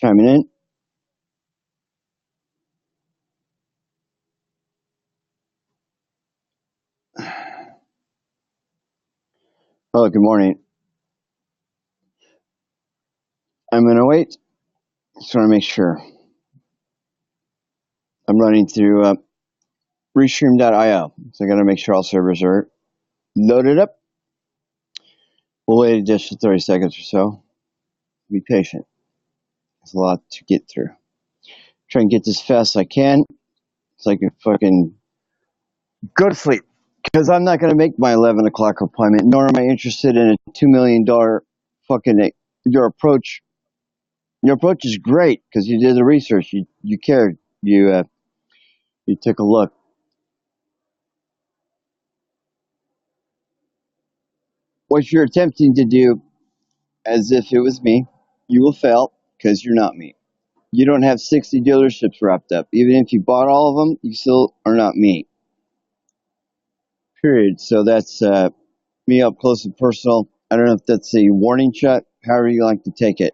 chiming in. Hello, good morning. I'm going to wait. Just want to make sure. I'm running through restream.io, so I got to make sure all servers are loaded up. We'll wait a just 30 seconds or so. Be patient. There's a lot to get through. Try and get this fast as I can so I can fucking go to sleep. Because I'm not going to make my 11 o'clock appointment, nor am I interested in a $2 million fucking. Your approach is great because you did the research. You cared. You took a look. What you're attempting to do, as if it was me, you will fail because you're not me. You don't have 60 dealerships wrapped up. Even if you bought all of them, you still are not me. Period. So that's me up close and personal. I don't know if that's a warning shot, however you like to take it.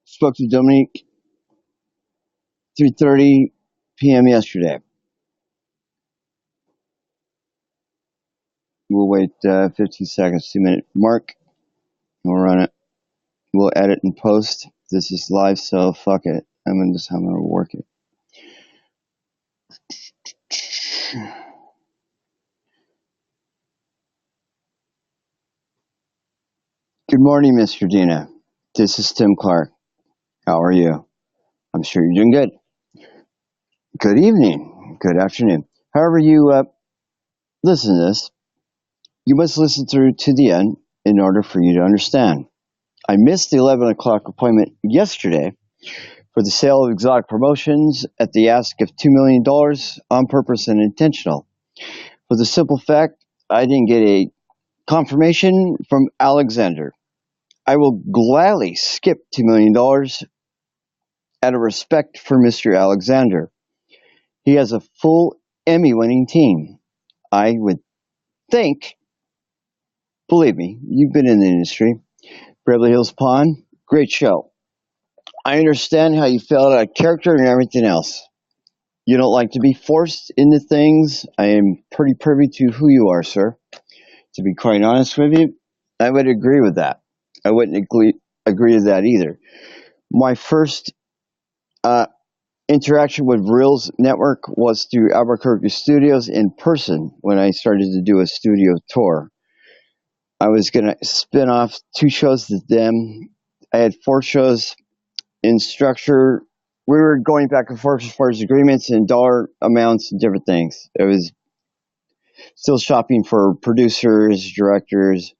Spoke to Dominique 3:30 p.m. yesterday. We'll wait 15 seconds, 2-minute mark. We'll run it. We'll edit and post. This is live, so fuck it. I'm gonna work it. Good morning, Mr. Dina. This is Tim Clark. How are you? I'm sure you're doing good. Good evening. Good afternoon. However you listen to this, you must listen through to the end in order for you to understand. I missed the 11 o'clock appointment yesterday for the sale of exotic promotions at the ask of $2 million on purpose and intentional. For the simple fact, I didn't get a confirmation from Alexander. I will gladly skip $2 million out of respect for Mr. Alexander. He has a full Emmy-winning team. I would think, believe me, you've been in the industry, Beverly Hills Pawn, great show. I understand how you felt out of character and everything else. You don't like to be forced into things. I am pretty privy to who you are, sir. To be quite honest with you, I would agree with that. I wouldn't agree with that either. My first interaction with Reels Network was through Albuquerque Studios in person when I started to do a studio tour. I was going to spin off 2 shows to them. I had 4 shows in structure. We were going back and forth as far as agreements and dollar amounts and different things. It was still shopping for producers, directors,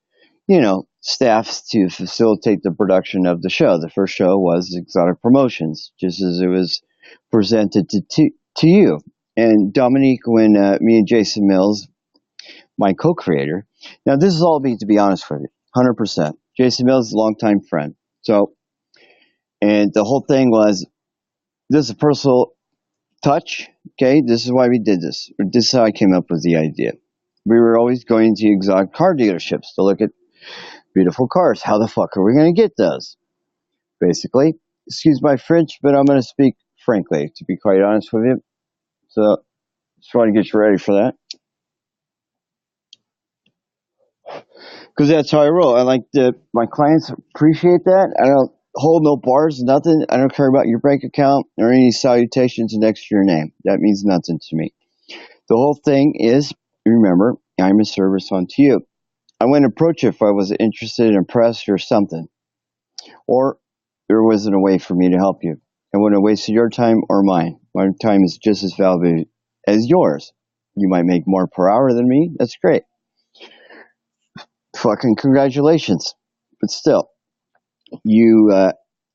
staffs to facilitate the production of the show. The first show was Exotic Promotions, just as it was presented to you. And Dominique, when me and Jason Mills, my co-creator, now this is all me, to be honest with you, 100%. Jason Mills is a longtime friend. So, and the whole thing was, this is a personal touch, okay? This is why we did this. This is how I came up with the idea. We were always going to exotic car dealerships to look at beautiful cars. How the fuck are we going to get those? Basically, excuse my French, but I'm going to speak frankly, to be quite honest with you. So, just want to get you ready for that. Because that's how I roll. I like my clients appreciate that. I don't hold no bars, nothing. I don't care about your bank account or any salutations next to your name. That means nothing to me. The whole thing is, remember, I'm a service unto you. I wouldn't approach it if I was interested, impressed, or something. Or there wasn't a way for me to help you. I wouldn't have wasted your time or mine. My time is just as valuable as yours. You might make more per hour than me. That's great. Fucking congratulations. But still, you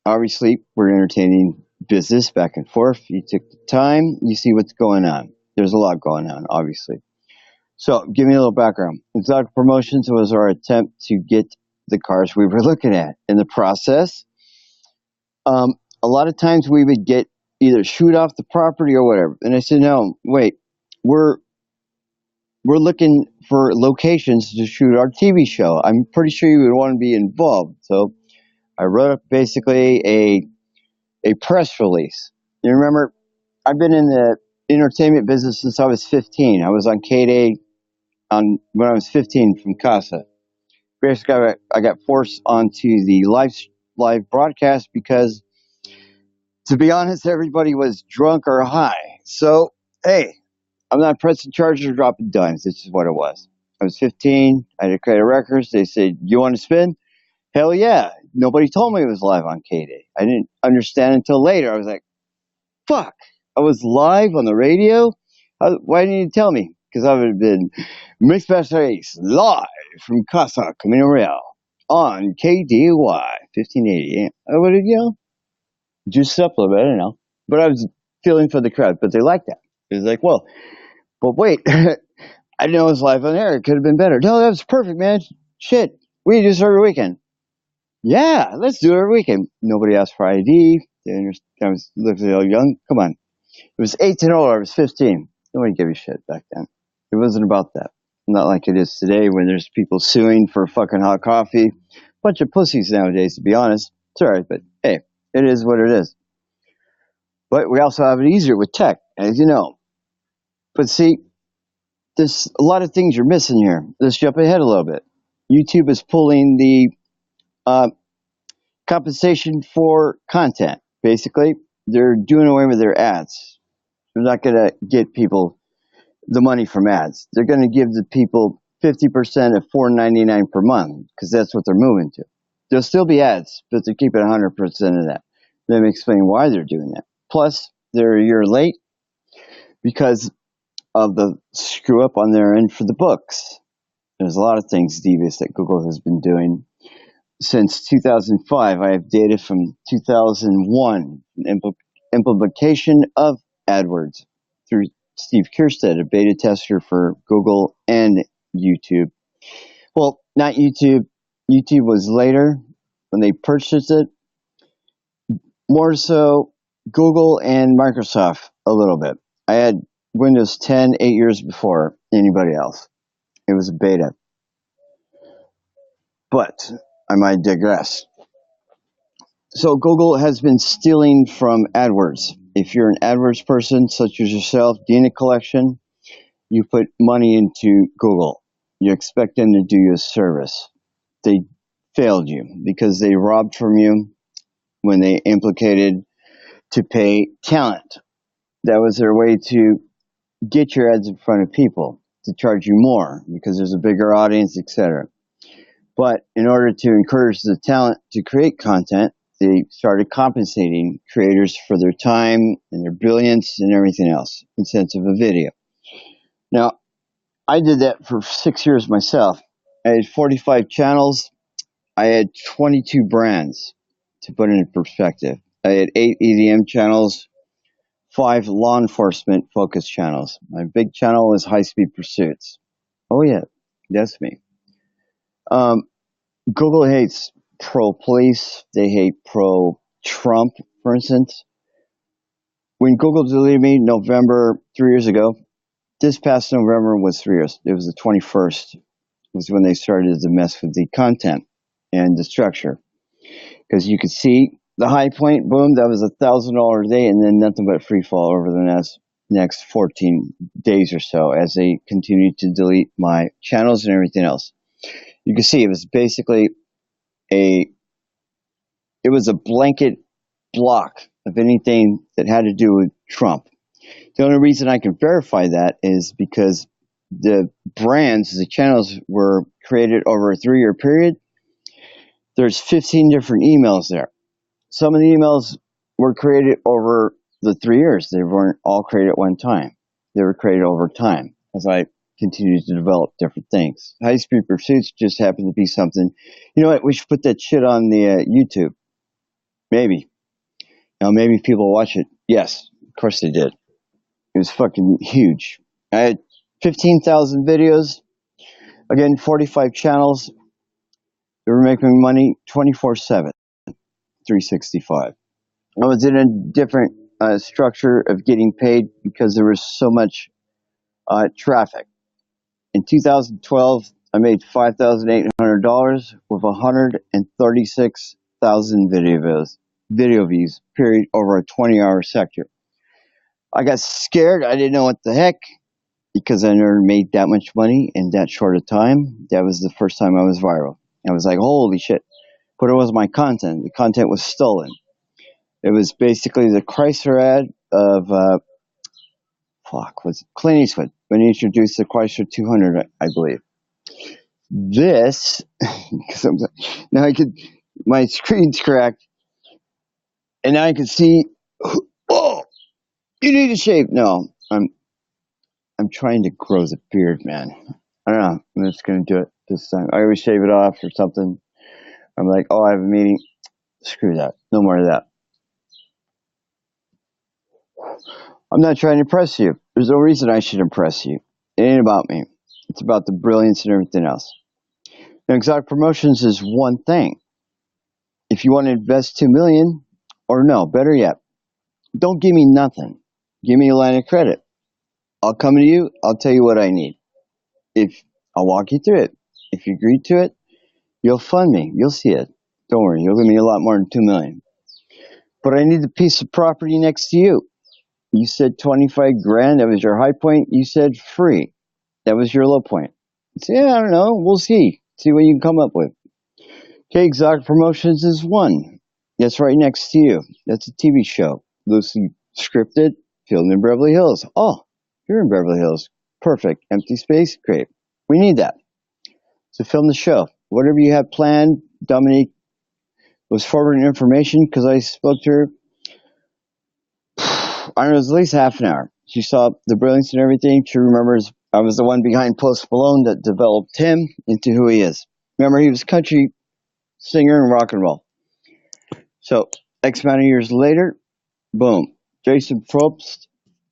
obviously were entertaining business back and forth. You took the time. You see what's going on. There's a lot going on, obviously. So, give me a little background. Exotic Promotions was our attempt to get the cars we were looking at. In the process, a lot of times we would get either shoot off the property or whatever. And I said, no, wait, we're looking for locations to shoot our TV show. I'm pretty sure you would want to be involved. So I wrote up basically a press release. You remember, I've been in the entertainment business since I was 15. I was on K-Day when I was 15 from Casa. Basically, I got forced onto the live broadcast because, to be honest, everybody was drunk or high. So, hey, I'm not pressing charges or dropping dimes. This is what it was. I was 15. I had to create a records. They said, "You want to spin?" Hell yeah. Nobody told me it was live on K-Day. I didn't understand until later. I was like, fuck. I was live on the radio? Why didn't you tell me? Because I would have been Mixed Master Ace live from Casa Camino Real on KDY 1580. I would have, juiced up a little bit, I don't know. But I was feeling for the crowd, but they liked that. It was like, well, but wait, I didn't know it was live on air. It could have been better. No, that was perfect, man. Shit, we do this every weekend. Yeah, let's do it every weekend. Nobody asked for ID. I was looking young. Come on. It was 18 or I was 15. Nobody gave a shit back then. It wasn't about that. Not like it is today when there's people suing for fucking hot coffee. Bunch of pussies nowadays, to be honest. It's alright, but hey, it is what it is. But we also have it easier with tech, as you know. But see, there's a lot of things you're missing here. Let's jump ahead a little bit. YouTube is pulling the compensation for content. Basically, they're doing away with their ads. They're not going to get people the money from ads. They're going to give the people 50% of $4.99 per month because that's what they're moving to. There'll still be ads, but they're keeping 100% of that. Let me explain why they're doing that. Plus, they're a year late because of the screw up on their end for the books. There's a lot of things devious that Google has been doing since 2005. I have data from 2001, implementation of AdWords through Steve Kierstead, a beta tester for Google and YouTube. Well, not YouTube. YouTube was later when they purchased it. More so Google and Microsoft a little bit. I had Windows 10 8 years before anybody else. It was a beta. But I might digress. So Google has been stealing from AdWords. If you're an AdWords person, such as yourself, Dina Collection, you put money into Google. You expect them to do you a service. They failed you because they robbed from you when they implicated to pay talent. That was their way to get your ads in front of people, to charge you more because there's a bigger audience, etc. But in order to encourage the talent to create content, they started compensating creators for their time and their brilliance and everything else in sense of a video. Now, I did that for 6 years myself. I had 45 channels. I had 22 brands, to put it in perspective. I had 8 EDM channels, 5 law enforcement focus channels. My big channel was High Speed Pursuits. Oh yeah, that's me. Google hates pro-police. They hate pro-Trump, for instance. When Google deleted me November 3 years ago, this past November was 3 years. It was the 21st. Was when they started to mess with the content and the structure. Because you could see the high point, boom, that was $1,000 a day, and then nothing but free fall over the next 14 days or so as they continued to delete my channels and everything else. You can see it was basically it was a blanket block of anything that had to do with Trump. The only reason I can verify that is because the brands, the channels were created over a 3-year period. There's 15 different emails there. Some of the emails were created over the 3 years. They weren't all created at one time. They were created over time as I continued to develop different things. High Speed Pursuits just happened to be something. You know what? We should put that shit on the YouTube. Maybe. Now, maybe people watch it. Yes, of course they did. It was fucking huge. I had 15,000 videos. Again, 45 channels. They were making money 24/7, 365. I was in a different structure of getting paid because there was so much traffic. In 2012, I made $5,800 with 136 100,000 video views, period, over a 20-hour sector. I got scared. I didn't know what the heck because I never made that much money in that short a time. That was the first time I was viral. I was like, holy shit. But it was my content. The content was stolen. It was basically the Chrysler ad of, was it Clint Eastwood when he introduced the Chrysler 200, I believe. This, now my screen's cracked, and now I can see, oh, you need to shave. No, I'm trying to grow the beard, man. I don't know. I'm just going to do it this time. I always shave it off or something. I'm like, oh, I have a meeting. Screw that. No more of that. I'm not trying to impress you. There's no reason I should impress you. It ain't about me. It's about the brilliance and everything else. Now, exotic promotions is one thing. If you want to invest $2 million, or no, better yet, don't give me nothing. Give me a line of credit. I'll come to you. I'll tell you what I need. I'll walk you through it. If you agree to it, you'll fund me. You'll see it. Don't worry. You'll give me a lot more than $2 million. But I need the piece of property next to you. You said 25 grand. That was your high point. You said free. That was your low point. So, yeah, I don't know. We'll see. See what you can come up with. Okay, Exotic Promotions is one. That's right next to you. That's a TV show. Loosely scripted, filmed in Beverly Hills. Oh, you're in Beverly Hills. Perfect. Empty space? Great. We need that. So film the show. Whatever you have planned, Dominique was forwarding information because I spoke to her. I don't know, it was at least half an hour. She saw the brilliance and everything. She remembers I was the one behind Post Malone that developed him into who he is. Remember, he was a country singer and rock and roll. So, X amount of years later, boom. Jason Probst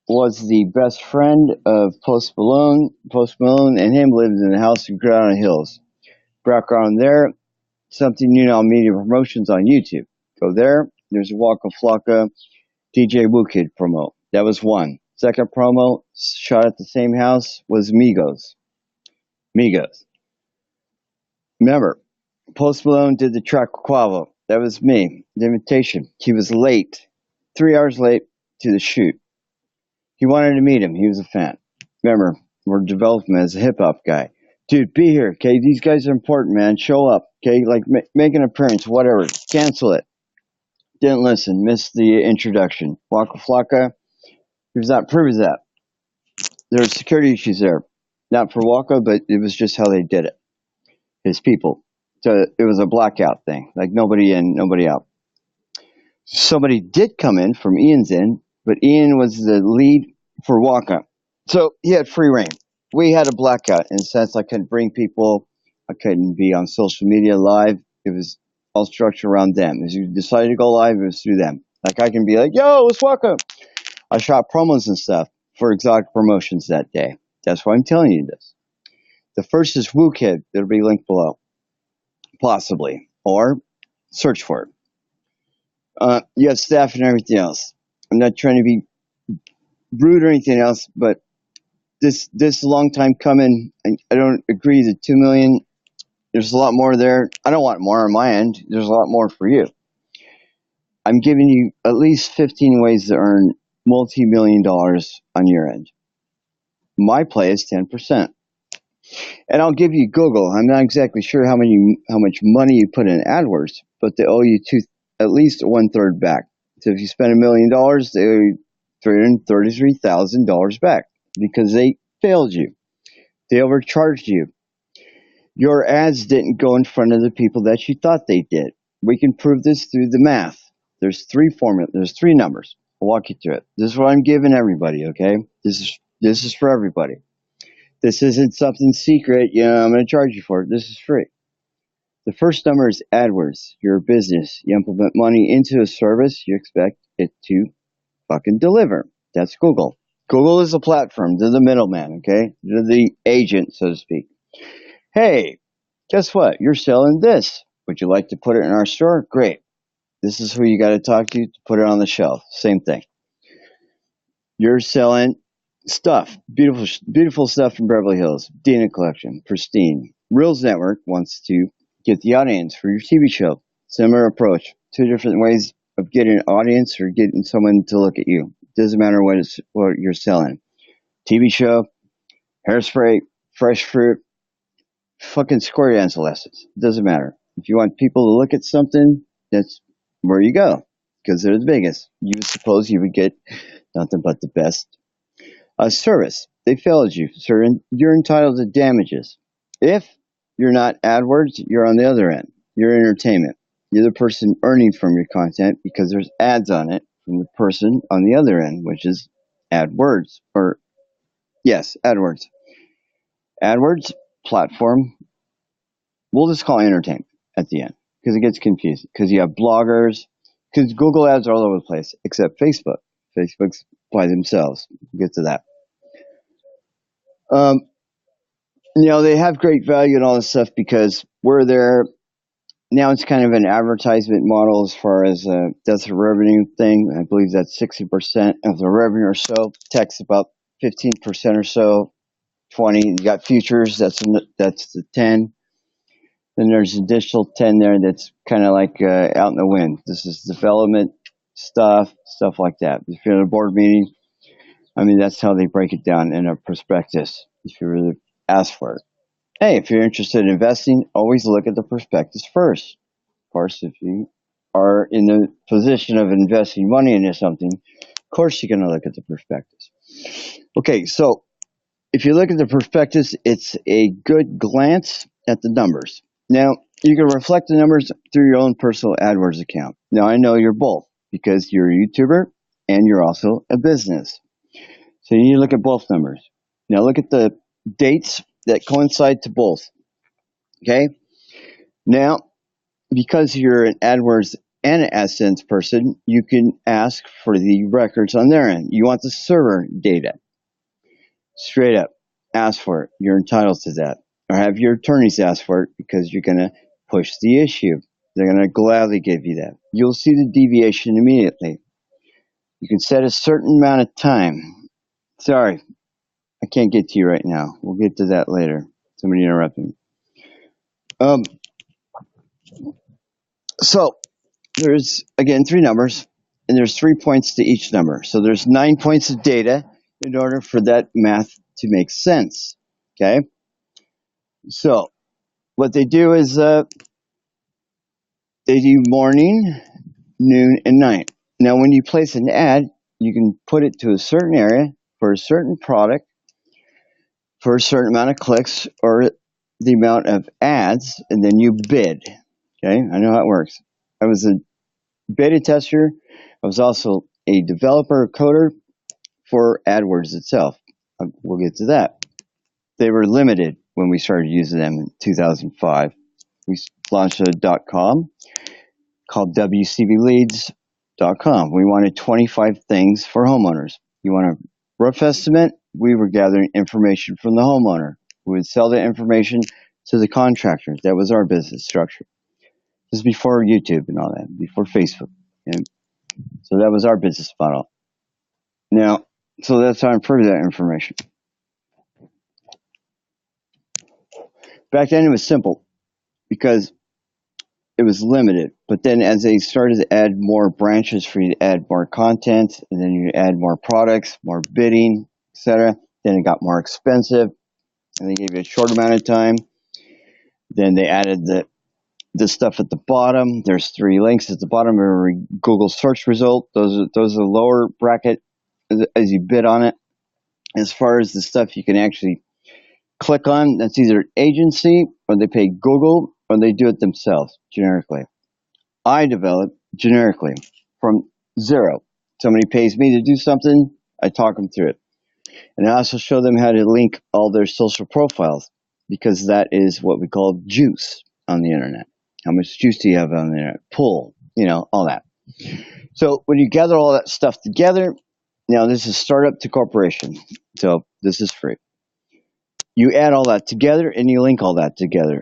was the best friend of Post Malone. Post Malone and him lived in a house in Crown Hills. Background there, something YouNow Media Promotions on YouTube. Go there. There's a Waka Flocka DJ Woo Kid promo. That was one. Second promo, shot at the same house, was Migos. Remember, Post Malone did the track Quavo. That was me. The invitation. He was late. 3 hours late to the shoot. He wanted to meet him. He was a fan. Remember, we're developing him as a hip-hop guy. Dude, be here, okay? These guys are important, man. Show up, okay? Like, make an appearance, whatever. Cancel it. Didn't listen. Missed the introduction. Waka Flocka. Here's that. Proves that. There's security issues there. Not for Waka, but it was just how they did it. His people. So it was a blackout thing. Like, nobody in, nobody out. Somebody did come in from Ian's in, but Ian was the lead for Waka. So he had free reign. We had a blackout in the sense I couldn't bring people. I couldn't be on social media live. It was all structured around them. As you decided to go live, it was through them. Like I can be like, yo, it's Waka. I shot promos and stuff for Exotic Promotions that day. That's why I'm telling you this. The first is Woo Kid. It'll be linked below. Possibly. Or search for it. You have staff and everything else. I'm not trying to be rude or anything else, but this is a long time coming. I don't agree that $2 million. There's a lot more there. I don't want more on my end. There's a lot more for you. I'm giving you at least 15 ways to earn multi-million dollars on your end. My play is 10%. And I'll give you Google. I'm not exactly sure how much money you put in AdWords, but they owe you at least 1/3 back. So if you spend $1 million, they owe you $333,000 back because they failed you. They overcharged you. Your ads didn't go in front of the people that you thought they did. We can prove this through the math. There's three numbers. I'll walk you through it. This is what I'm giving everybody, okay? This is for everybody. This isn't something secret, I'm going to charge you for it. This is free. The first number is AdWords. You're a business. You implement money into a service. You expect it to fucking deliver. That's Google. Google is a platform. They're the middleman, okay? They're the agent, so to speak. Hey, guess what? You're selling this. Would you like to put it in our store? Great. This is who you got to talk to put it on the shelf. Same thing. You're selling stuff. Beautiful stuff from Beverly Hills. Dina Collection. Pristine. Reels Network wants to get the audience for your TV show. Similar approach. Two different ways of getting an audience or getting someone to look at you. Doesn't matter what you're selling. TV show, hairspray, fresh fruit, fucking square dance lessons. Doesn't matter. If you want people to look at something, that's where you go. Because they're the biggest. You would suppose you would get nothing but the best service. They failed you, sir, and you're entitled to damages. If you're not AdWords, you're on the other end. You're entertainment. You're the person earning from your content because there's ads on it from the person on the other end, which is AdWords. Or, yes, AdWords. AdWords platform, we'll just call it entertainment at the end because it gets confusing. Because you have bloggers, because Google ads are all over the place, except Facebook. Facebook's by themselves. We'll get to that. They have great value and all this stuff because we're there. Now it's kind of an advertisement model as far as that's a revenue thing. I believe that's 60% of the revenue or so. Tech's about 15% or so. 20. You got futures. That's the 10. Then there's additional 10 there that's kind of like out in the wind. This is development stuff like that. If you're in a board meeting, I mean, that's how they break it down in a prospectus. If you really ask for it. Hey, if you're interested in investing, always look at the prospectus first. Of course, if you are in the position of investing money into something, of course you're going to look at the prospectus. Okay, so if you look at the prospectus, it's a good glance at the numbers. Now, you can reflect the numbers through your own personal AdWords account. Now, I know you're both because you're a YouTuber and you're also a business. So you need to look at both numbers. Now, look at the dates that coincide to both. Okay? Now, because you're an AdWords and an AdSense person, you can ask for the records on their end. You want the server data. Straight up, ask for it. You're entitled to that. Or have your attorneys ask for it because you're going to push the issue. They're going to gladly give you that. You'll see the deviation immediately. You can set a certain amount of time. Sorry, I can't get to you right now. We'll get to that later. Somebody interrupted me. So there's, again, 3 numbers, and there's 3 points to each number. So there's 9 points of data in order for that math to make sense. Okay? So what they do is they do morning, noon, and night. Now, when you place an ad, you can put it to a certain area for a certain product for a certain amount of clicks or the amount of ads, and then you bid. Okay? I know how it works. I was a beta tester. I was also a developer coder for AdWords itself. We'll get to that. They were limited when we started using them in 2005. We launched a .com called WCBleads.com. We wanted 25 things for homeowners. You want a rough estimate? We were gathering information from the homeowner. We would sell the information to the contractors. That was our business structure. This is before YouTube and all that, before Facebook. And so that was our business model. Now, so that's how I improved that information. Back then it was simple because it was limited. But then as they started to add more branches for you to add more content, and then you add more products, more bidding, etc., then it got more expensive, and they gave you a short amount of time. Then they added the stuff at the bottom. There's 3 links at the bottom of every Google search result. Those are the lower bracket as you bid on it. As far as the stuff you can actually click on, that's either agency or they pay Google or they do it themselves generically. I develop generically from zero. Somebody pays me to do something, I talk them through it. And I also show them how to link all their social profiles because that is what we call juice on the internet. How much juice do you have on the internet? Pull, all that. So when you gather all that stuff together, now this is startup to corporation. So this is free. You add all that together and you link all that together.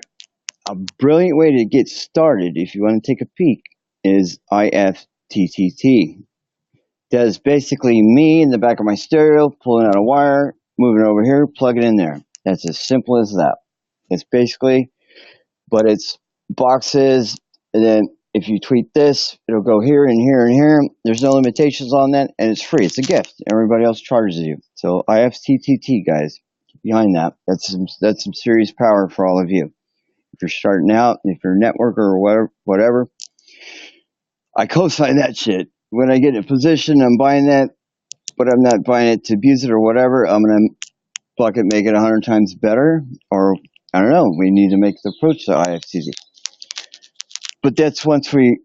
A brilliant way to get started, if you want to take a peek, is IFTTT. That is basically me in the back of my stereo, pulling out a wire, moving it over here, plug it in there. That's as simple as that. It's basically, but it's boxes, and then if you tweet this, it'll go here and here and here. There's no limitations on that, and it's free. It's a gift. Everybody else charges you. So IFTTT, guys, behind that. That's some serious power for all of you. If you're starting out, if you're a networker or whatever, I co-sign that shit. When I get in a position, I'm buying that, but I'm not buying it to abuse it or whatever. I'm gonna make it 100 times better, or I don't know. We need to make the approach to IFTTT. But that's once we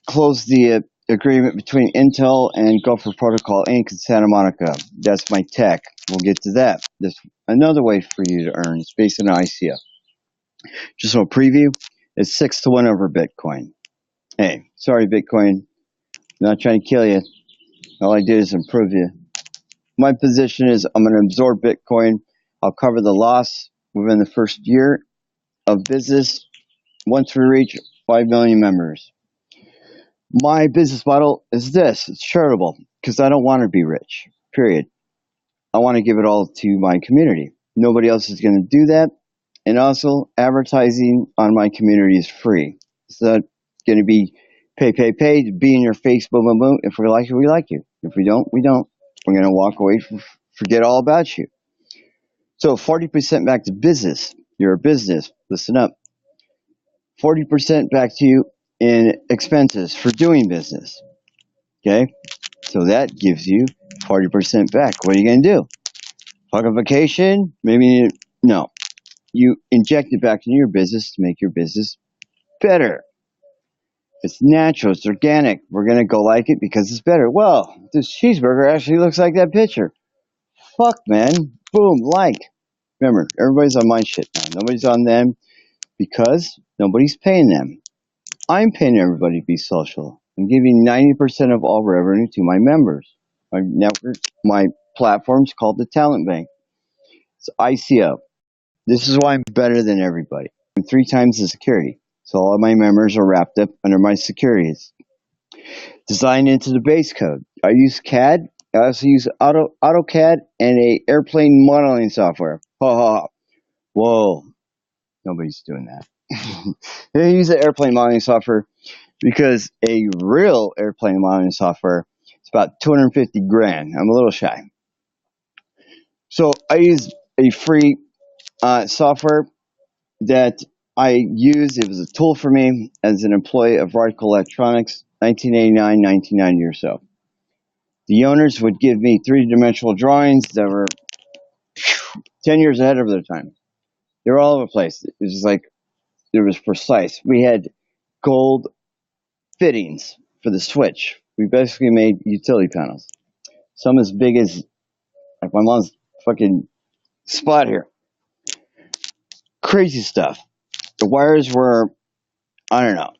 close the agreement between Intel and Gopher Protocol Inc. in Santa Monica. That's my tech. We'll get to that. There's another way for you to earn. It's based on ICO. Just a preview. It's 6-1 over Bitcoin. Hey, sorry, Bitcoin. I'm not trying to kill you. All I did is improve you. My position is I'm going to absorb Bitcoin. I'll cover the loss within the first year of business once we reach 5 million members. My business model is this. It's charitable because I don't want to be rich, period. I want to give it all to my community. Nobody else is going to do that. And also, advertising on my community is free. It's not going to be pay, be in your face, boom, boom, boom. If we like you, we like you. If we don't, we don't. We're going to walk away, forget all about you. So 40% back to business. You're a business. Listen up. 40% back to you in expenses for doing business. Okay? So that gives you 40% back. What are you going to do? Fuck a vacation? Maybe, no. You inject it back into your business to make your business better. It's natural. It's organic. We're going to go like it because it's better. Well, this cheeseburger actually looks like that picture. Fuck, man. Boom, like. Remember, everybody's on my shit now. Nobody's on them because nobody's paying them. I'm paying everybody to be social. I'm giving 90% of all revenue to my members. My network, my platform's called the Talent Bank. It's ICO. This is why I'm better than everybody. I'm 3 times the security. So all of my members are wrapped up under my securities. Designed into the base code. I use CAD. I also use AutoCAD and a airplane modeling software. Ha ha. Whoa. Nobody's doing that. They use the airplane modeling software because a real airplane modeling software is about 250 grand. I'm a little shy. So I use a free software that I used. It was a tool for me as an employee of Radical Electronics, 1989, 1990 or so. The owners would give me 3-dimensional drawings that were 10 years ahead of their time. They were all over the place. It was like, it was precise. We had gold fittings for the switch. We basically made utility panels. Some as big as, like my mom's fucking spot here. Crazy stuff. The wires were, I don't know,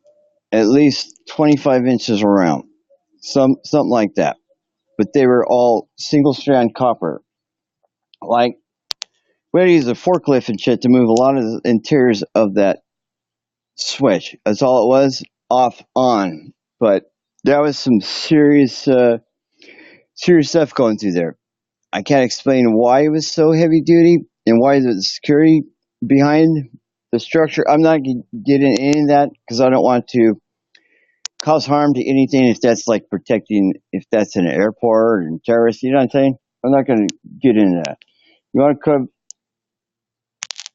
at least 25 inches around. Something like that. But they were all single strand copper. Like, we had to use a forklift and shit to move a lot of the interiors of that switch. That's all it was, off, on. But that was some serious stuff going through there. I can't explain why it was so heavy duty and why the security behind the structure. I'm not going to get into any of that because I don't want to cause harm to anything if that's like protecting, if that's an airport and terrorists, you know what I'm saying? I'm not going to get into that. You want to come,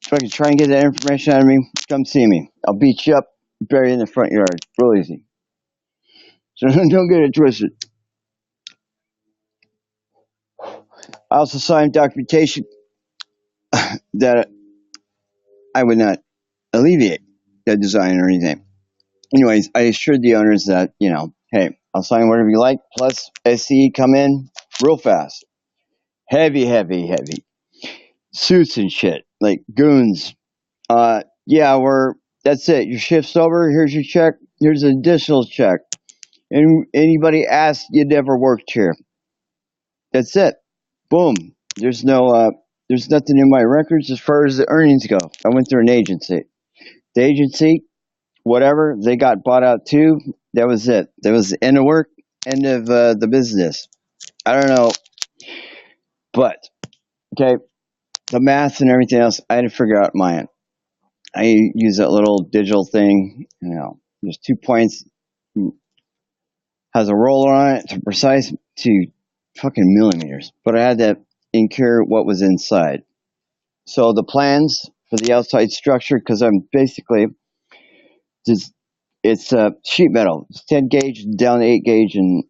if I can try and get that information out of me, come see me. I'll beat you up, bury you in the front yard. Real easy. So don't get it twisted. I also signed documentation that I would not alleviate that design or anything. Anyways, I assured the owners that, you know, hey, I'll sign whatever you like, plus SCE come in real fast. Heavy. Suits and shit, like goons. Yeah, that's it. Your shift's over. Here's your check. Here's an additional check. And anybody asks, you never worked here. That's it. Boom. There's nothing in my records as far as the earnings go. I went through an agency. The agency, whatever, they got bought out too. That was it. That was the end of work, end of the business. I don't know. But, okay, the math and everything else, I had to figure out my end. I use that little digital thing, you know, There's 2 points. Has a roller on it to precise to fucking millimeters. But I had to incur what was inside. So the plans for the outside structure, because I'm basically just, it's sheet metal. It's 10 gauge down to 8 gauge and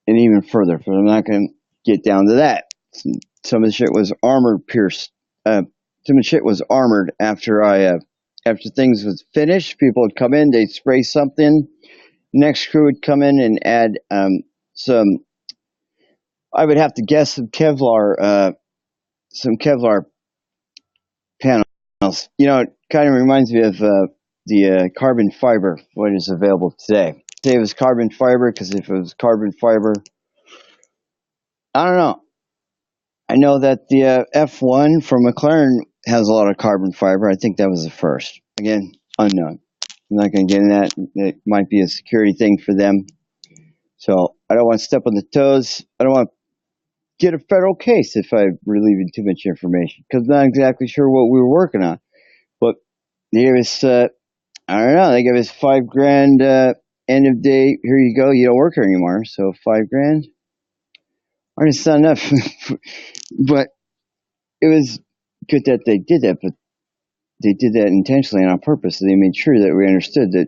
even further. But I'm not going to get down to that. Some of the shit was armored pierced. Some of the shit was armored after after things was finished. People would come in, they'd spray something. Next crew would come in and add some. I would have to guess some Kevlar panels. You know, it kind of reminds me of the carbon fiber, what is available today. Today it was carbon fiber, because if it was carbon fiber, I don't know. I know that the F1 from McLaren has a lot of carbon fiber. I think that was the first. Again, unknown. I'm not going to get into that. It might be a security thing for them. So I don't want to step on the toes. I don't want to get a federal case if I'm relieving too much information, because I'm not exactly sure what we were working on. But they gave us, I don't know, they gave us $5,000 end of day. Here you go. You don't work here anymore. So $5,000. I just not enough. But it was good that they did that, but they did that intentionally and on purpose. They made sure that we understood that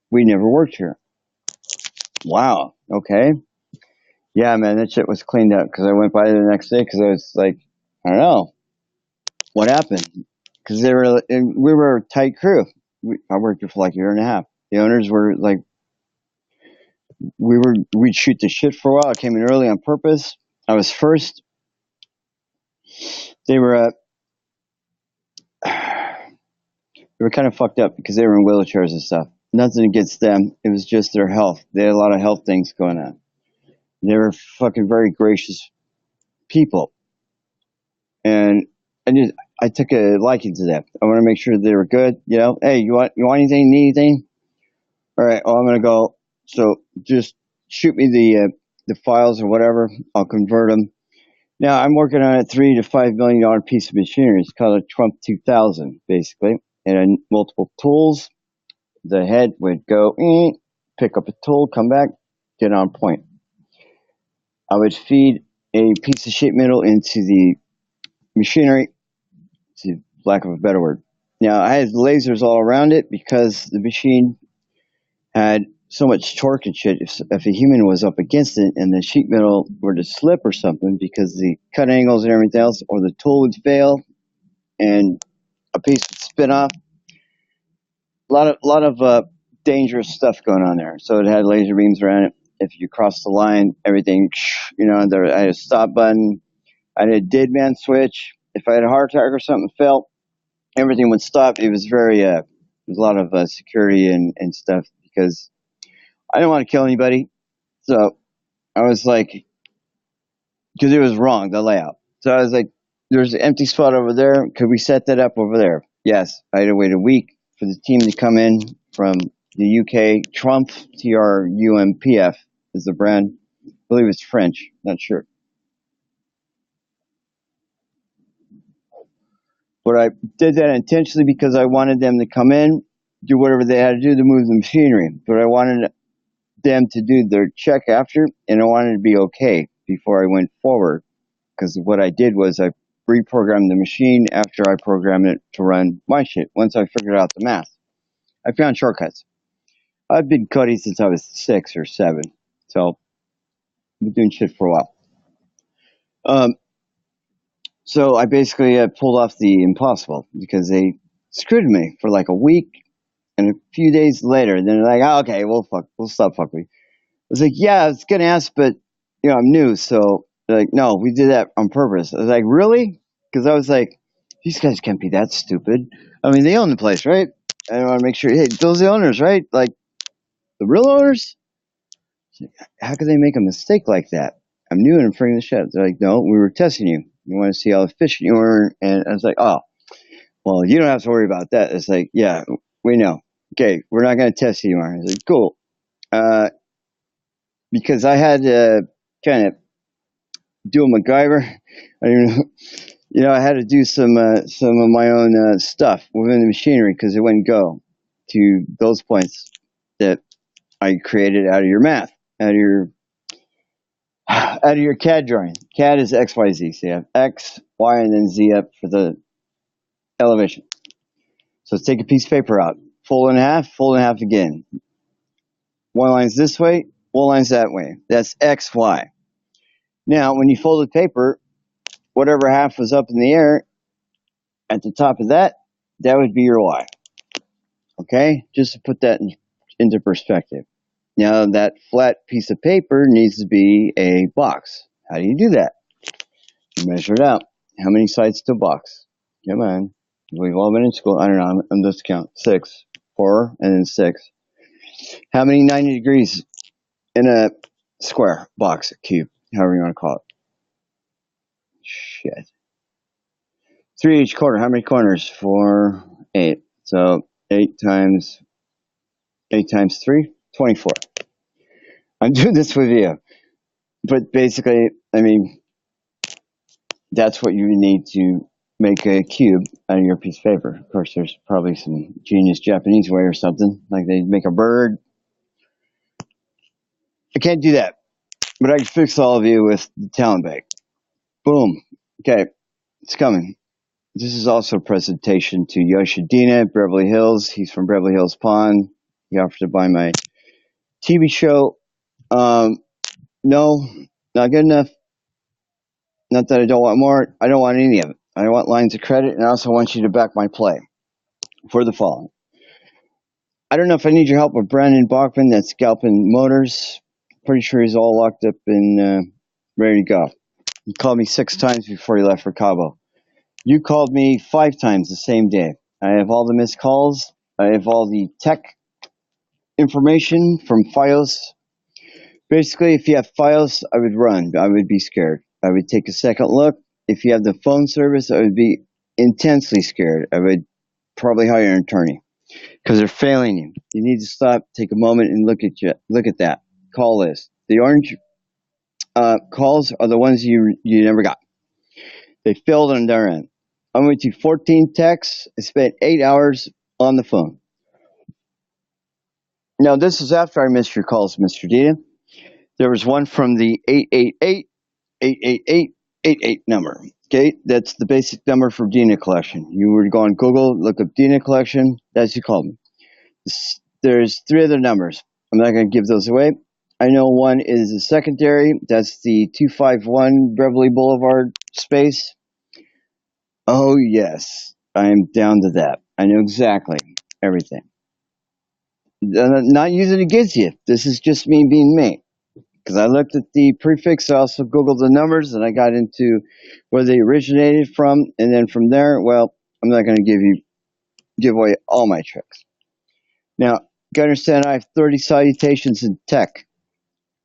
we never worked here. Wow. Okay. Yeah, man, that shit was cleaned up, because I went by the next day, because I was like, I don't know what happened, because we were a tight crew. I worked here for like a year and a half. The owners were like, we'd shoot the shit for a while. I came in early on purpose. I was first. They were kind of fucked up, because they were in wheelchairs and stuff. Nothing against them. It was just their health. They had a lot of health things going on. They were fucking very gracious people. And I took a liking to them. I want to make sure they were good. You know, hey, you want anything? Need anything? All right. Oh, I'm gonna go. So just shoot me the files or whatever. I'll convert them. Now I'm working on a $3 to $5 million piece of machinery. It's called a Trump 2000, basically, and multiple tools. The head would go, pick up a tool, come back, get on point. I would feed a piece of sheet metal into the machinery, to lack of a better word. Now, I had lasers all around it, because the machine had so much torque and shit. If a human was up against it and the sheet metal were to slip or something, because the cut angles and everything else, or the tool would fail and a piece would spin off. A lot of dangerous stuff going on there. So it had laser beams around it. If you cross the line, everything, I had a stop button. I had a dead man switch. If I had a heart attack or something fell, everything would stop. It was very, there was a lot of security and stuff, because I didn't want to kill anybody. So I was like, because it was wrong, the layout. So I was like, there's an empty spot over there. Could we set that up over there? Yes. I had to wait a week for the team to come in from the UK. Trump, TRUMPF is the brand. I believe it's French. Not sure. But I did that intentionally, because I wanted them to come in, do whatever they had to do to move the machinery. But I wanted them to do their check after, and I wanted to be okay before I went forward. Because what I did was I reprogrammed the machine after I programmed it to run my shit. Once I figured out the math, I found shortcuts. I've been cutting since I was 6 or 7, so I've been doing shit for a while. So I basically pulled off the impossible, because they screwed me for like a week, and a few days later, then they're like, oh, okay, we'll stop fucking. I was like, yeah, I was gonna ask, but I'm new, so they're like, no, we did that on purpose. I was like, really? Because I was like, these guys can't be that stupid. I mean, they own the place, right? I want to make sure, hey, those are the owners, right? Like, the real owners? How could they make a mistake like that? I'm new and I'm freaking the shit. They're like, no, we were testing you. You want to see how efficient you were? And I was like, oh, well, you don't have to worry about that. It's like, yeah, we know. Okay, we're not going to test you anymore. I was like, cool. Because I had to kind of do a MacGyver. I don't know. I had to do some of my own stuff within the machinery, because it wouldn't go to those points that I created out of your math, out of your CAD drawing. CAD is X, Y, Z. So you have X, Y, and then Z up for the elevation. So let's take a piece of paper out. Fold in half again. One line's this way, one line's that way. That's X, Y. Now, when you folded paper, whatever half was up in the air at the top of that, that would be your Y. Okay? Just to put that into perspective. Now, that flat piece of paper needs to be a box. How do you do that? You measure it out. How many sides to a box? Come on. We've all been in school. I don't know. I'm just count. 6. 4, and then 6. How many 90 degrees in a square, box, cube, however you want to call it? Shit. 3 each corner. How many corners? 4, 8. So 8 times 3, 24. I'm doing this with you. But basically, I mean, that's what you need to make a cube out of your piece of paper. Of course, there's probably some genius Japanese way or something, like they make a bird. I can't do that, but I can fix all of you with the talent bag. Boom. Okay, it's coming. This is also a presentation to Yoshidina, Beverly Hills. He's from Beverly Hills Pond. He offered to buy my TV show. No, not good enough. Not that I don't want more. I don't want any of it. I want lines of credit, and I also want you to back my play for the following. I don't know if I need your help with Brandon Bachman, that's Scalping Motors. Pretty sure he's all locked up and ready to go. He called me 6 times before he left for Cabo. You called me 5 times the same day. I have all the missed calls. I have all the tech information from Fios. Basically, if you have Fios, I would run. I would be scared. I would take a second look. If you have the phone service, I would be intensely scared. I would probably hire an attorney because they're failing you. You need to stop, take a moment, and look at that call list. The orange calls are the ones you never got. They failed on their end. I went to 14 texts. I spent 8 hours on the phone. Now, this is after I missed your calls, Mr. Dina. There was one from the 888 number. Okay, that's the basic number for Dina Collection. You were to go on Google, look up Dina Collection. That's who called me. There's 3 other numbers. I'm not going to give those away. I know one is a secondary. That's the 251 Beverly Boulevard space. Oh, yes. I am down to that. I know exactly everything. Not using it against you. This is just me being me. Because I looked at the prefix, I also Googled the numbers, and I got into where they originated from. And then from there, well, I'm not going to give away all my tricks. Now, you got to understand, I have 30 salutations in tech.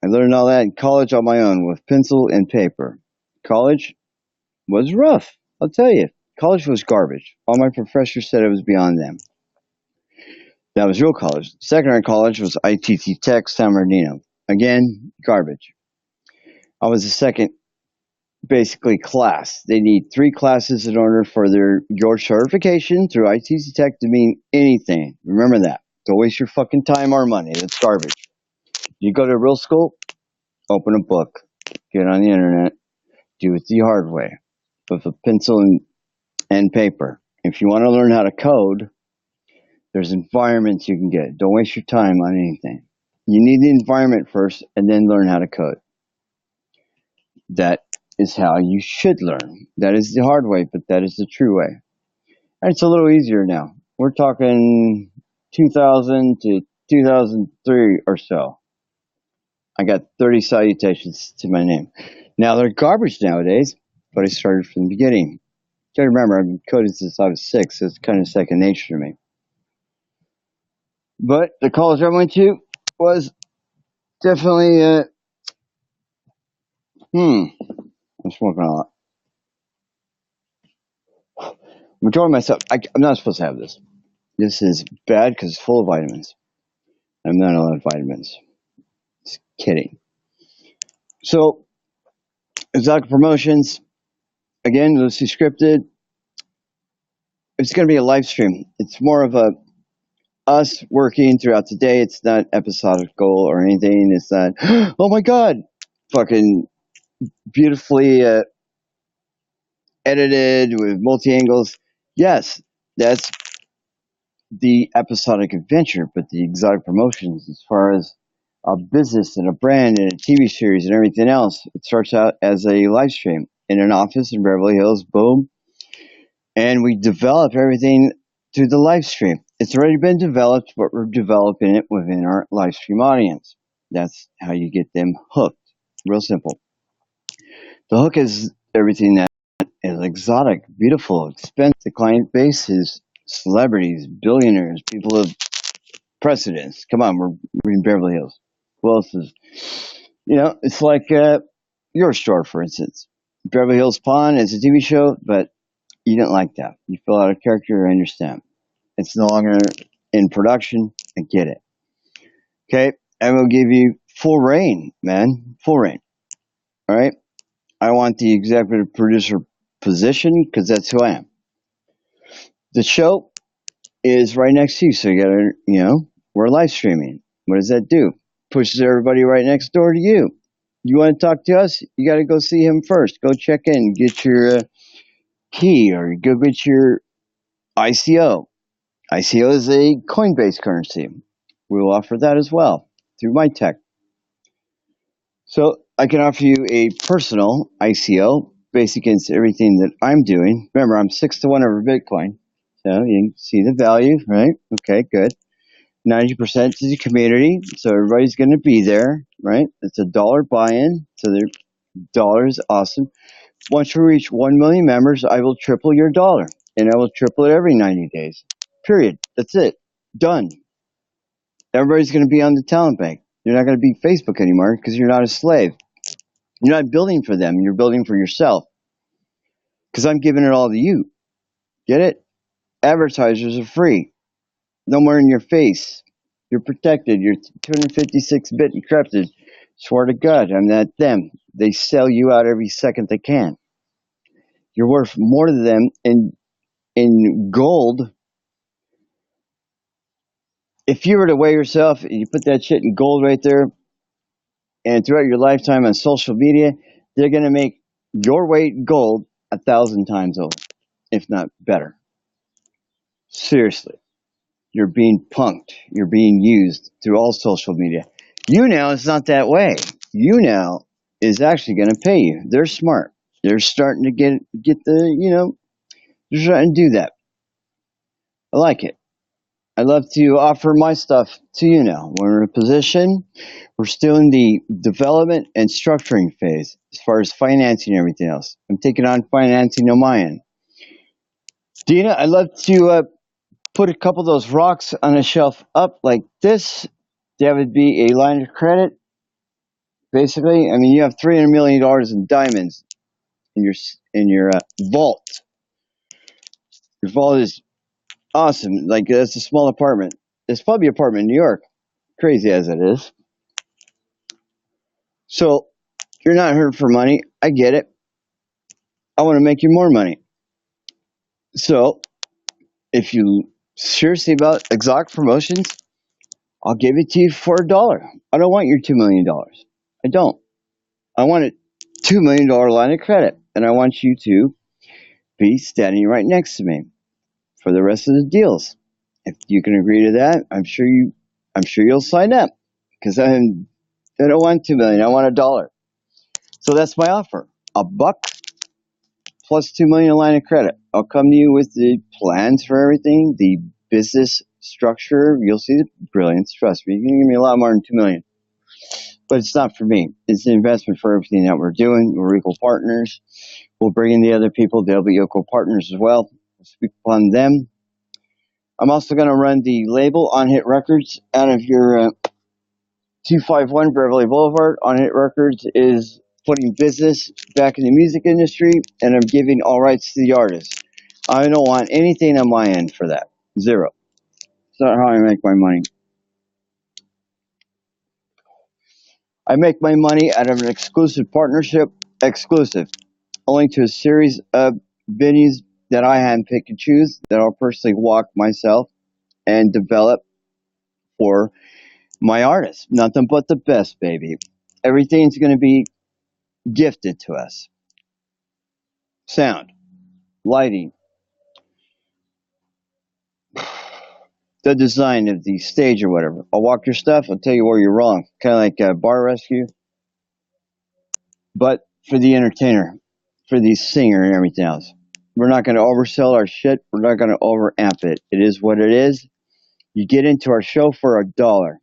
I learned all that in college on my own with pencil and paper. College was rough, I'll tell you. College was garbage. All my professors said it was beyond them. That was real college. Secondary college was ITT Tech, San Bernardino. Again, garbage. I was the second, basically, class. They need 3 classes in order for your certification through ITT Tech to mean anything. Remember that. Don't waste your fucking time or money. That's garbage. You go to a real school, open a book, get on the internet, do it the hard way with a pencil and paper. If you want to learn how to code, there's environments you can get. Don't waste your time on anything. You need the environment first and then learn how to code. That is how you should learn. That is the hard way, but that is the true way. And it's a little easier now. We're talking 2000 to 2003 or so. I got 30 salutations to my name. Now, they're garbage nowadays, but I started from the beginning. You gotta remember, I've been coding since I was 6, so it's kind of second nature to me. But the college I went to was definitely, I'm smoking a lot. I'm enjoying myself. I'm not supposed to have this. This is bad because it's full of vitamins. I'm not allowed vitamins. Just kidding. So, Exotic Promotions, again, loosely scripted. It's going to be a live stream. It's more of a us working throughout the day. It's not episodical or anything. It's not, oh my God, fucking beautifully edited with multi angles. Yes, that's the episodic adventure, but the exotic promotions, as far as a business and a brand and a TV series and everything else, it starts out as a live stream in an office in Beverly Hills. Boom. And we develop everything through the live stream. It's already been developed, but we're developing it within our live stream audience. That's how you get them hooked. Real simple. The hook is everything that is exotic, beautiful, expensive. The client base is celebrities, billionaires, people of precedence. Come on, we're in Beverly Hills. Who else is? It's like your store, for instance. Beverly Hills Pawn is a TV show, but you didn't like that. You fill out a character, I understand. It's no longer in production. I get it. Okay, I will give you full reign, man. Full reign. All right. I want the executive producer position because that's who I am. The show is right next to you, so you gotta, we're live streaming. What does that do? Pushes everybody right next door to you. You want to talk to us? You got to go see him first. Go check in, get your key, or go get your ICO. ICO is a Coinbase currency. We will offer that as well through my tech. So I can offer you a personal ICO based against everything that I'm doing. Remember, I'm 6-to-1 over Bitcoin. So you can see the value, right? Okay, good. 90% to the community, so everybody's going to be there, right? It's $1 buy-in, so their dollar is awesome. Once we reach 1 million members, I will triple your dollar, and I will triple it every 90 days. Period. That's it. Done. Everybody's going to be on the talent bank. You're not going to be Facebook anymore because you're not a slave. You're not building for them. You're building for yourself because I'm giving it all to you. Get it? Advertisers are free. No more in your face. You're protected. You're 256-bit encrypted. Swear to God, I'm not them. They sell you out every second they can. You're worth more to them in gold. If you were to weigh yourself, you put that shit in gold right there, and throughout your lifetime on social media, they're going to make your weight in gold 1,000 times over, if not better. Seriously. You're being punked. You're being used through all social media. YouNow is not that way. YouNow is actually going to pay you. They're smart. They're starting to get the, they're starting to do that. I like it. I love to offer my stuff to YouNow. We're in a position. We're still in the development and structuring phase as far as financing and everything else. I'm taking on financing on my end. Dina, I love to put a couple of those rocks on a shelf up like this. That would be a line of credit. Basically, I mean, you have $300 million in diamonds in your vault. Your vault is awesome. Like that's a small apartment. It's probably an apartment in New York, crazy as it is. So you're not hurt for money. I get it. I want to make you more money. So if you seriously about exotic promotions, I'll give it to you for $1. I don't want your $2 million. I don't. I want a $2 million line of credit, and I want you to be standing right next to me for the rest of the deals. If you can agree to that, I'm sure you'll sign up because I don't want 2 million. I want $1. So that's my offer: $1 plus 2 million line of credit. I'll come to you with the plans for everything, the business structure. You'll see the brilliance. Trust me, you can give me a lot more than 2 million. But it's not for me. It's an investment for everything that we're doing. We're equal partners. We'll bring in the other people. They'll be equal partners as well. We'll speak upon them. I'm also going to run the label On Hit Records out of your 251 Beverly Boulevard. On Hit Records is putting business back in the music industry, and I'm giving all rights to the artist. I don't want anything on my end for that. Zero. It's not how I make my money. I make my money out of an exclusive partnership, exclusive, only to a series of venues that I handpick and choose, that I'll personally walk myself and develop for my artists. Nothing but the best, baby. Everything's going to be gifted to us. Sound, lighting, the design of the stage or whatever. I'll walk your stuff. I'll tell you where you're wrong. Kind of like a bar rescue, but for the entertainer, for the singer and everything else. We're not going to oversell our shit. We're not going to overamp it. It is what it is. You get into our show for $1.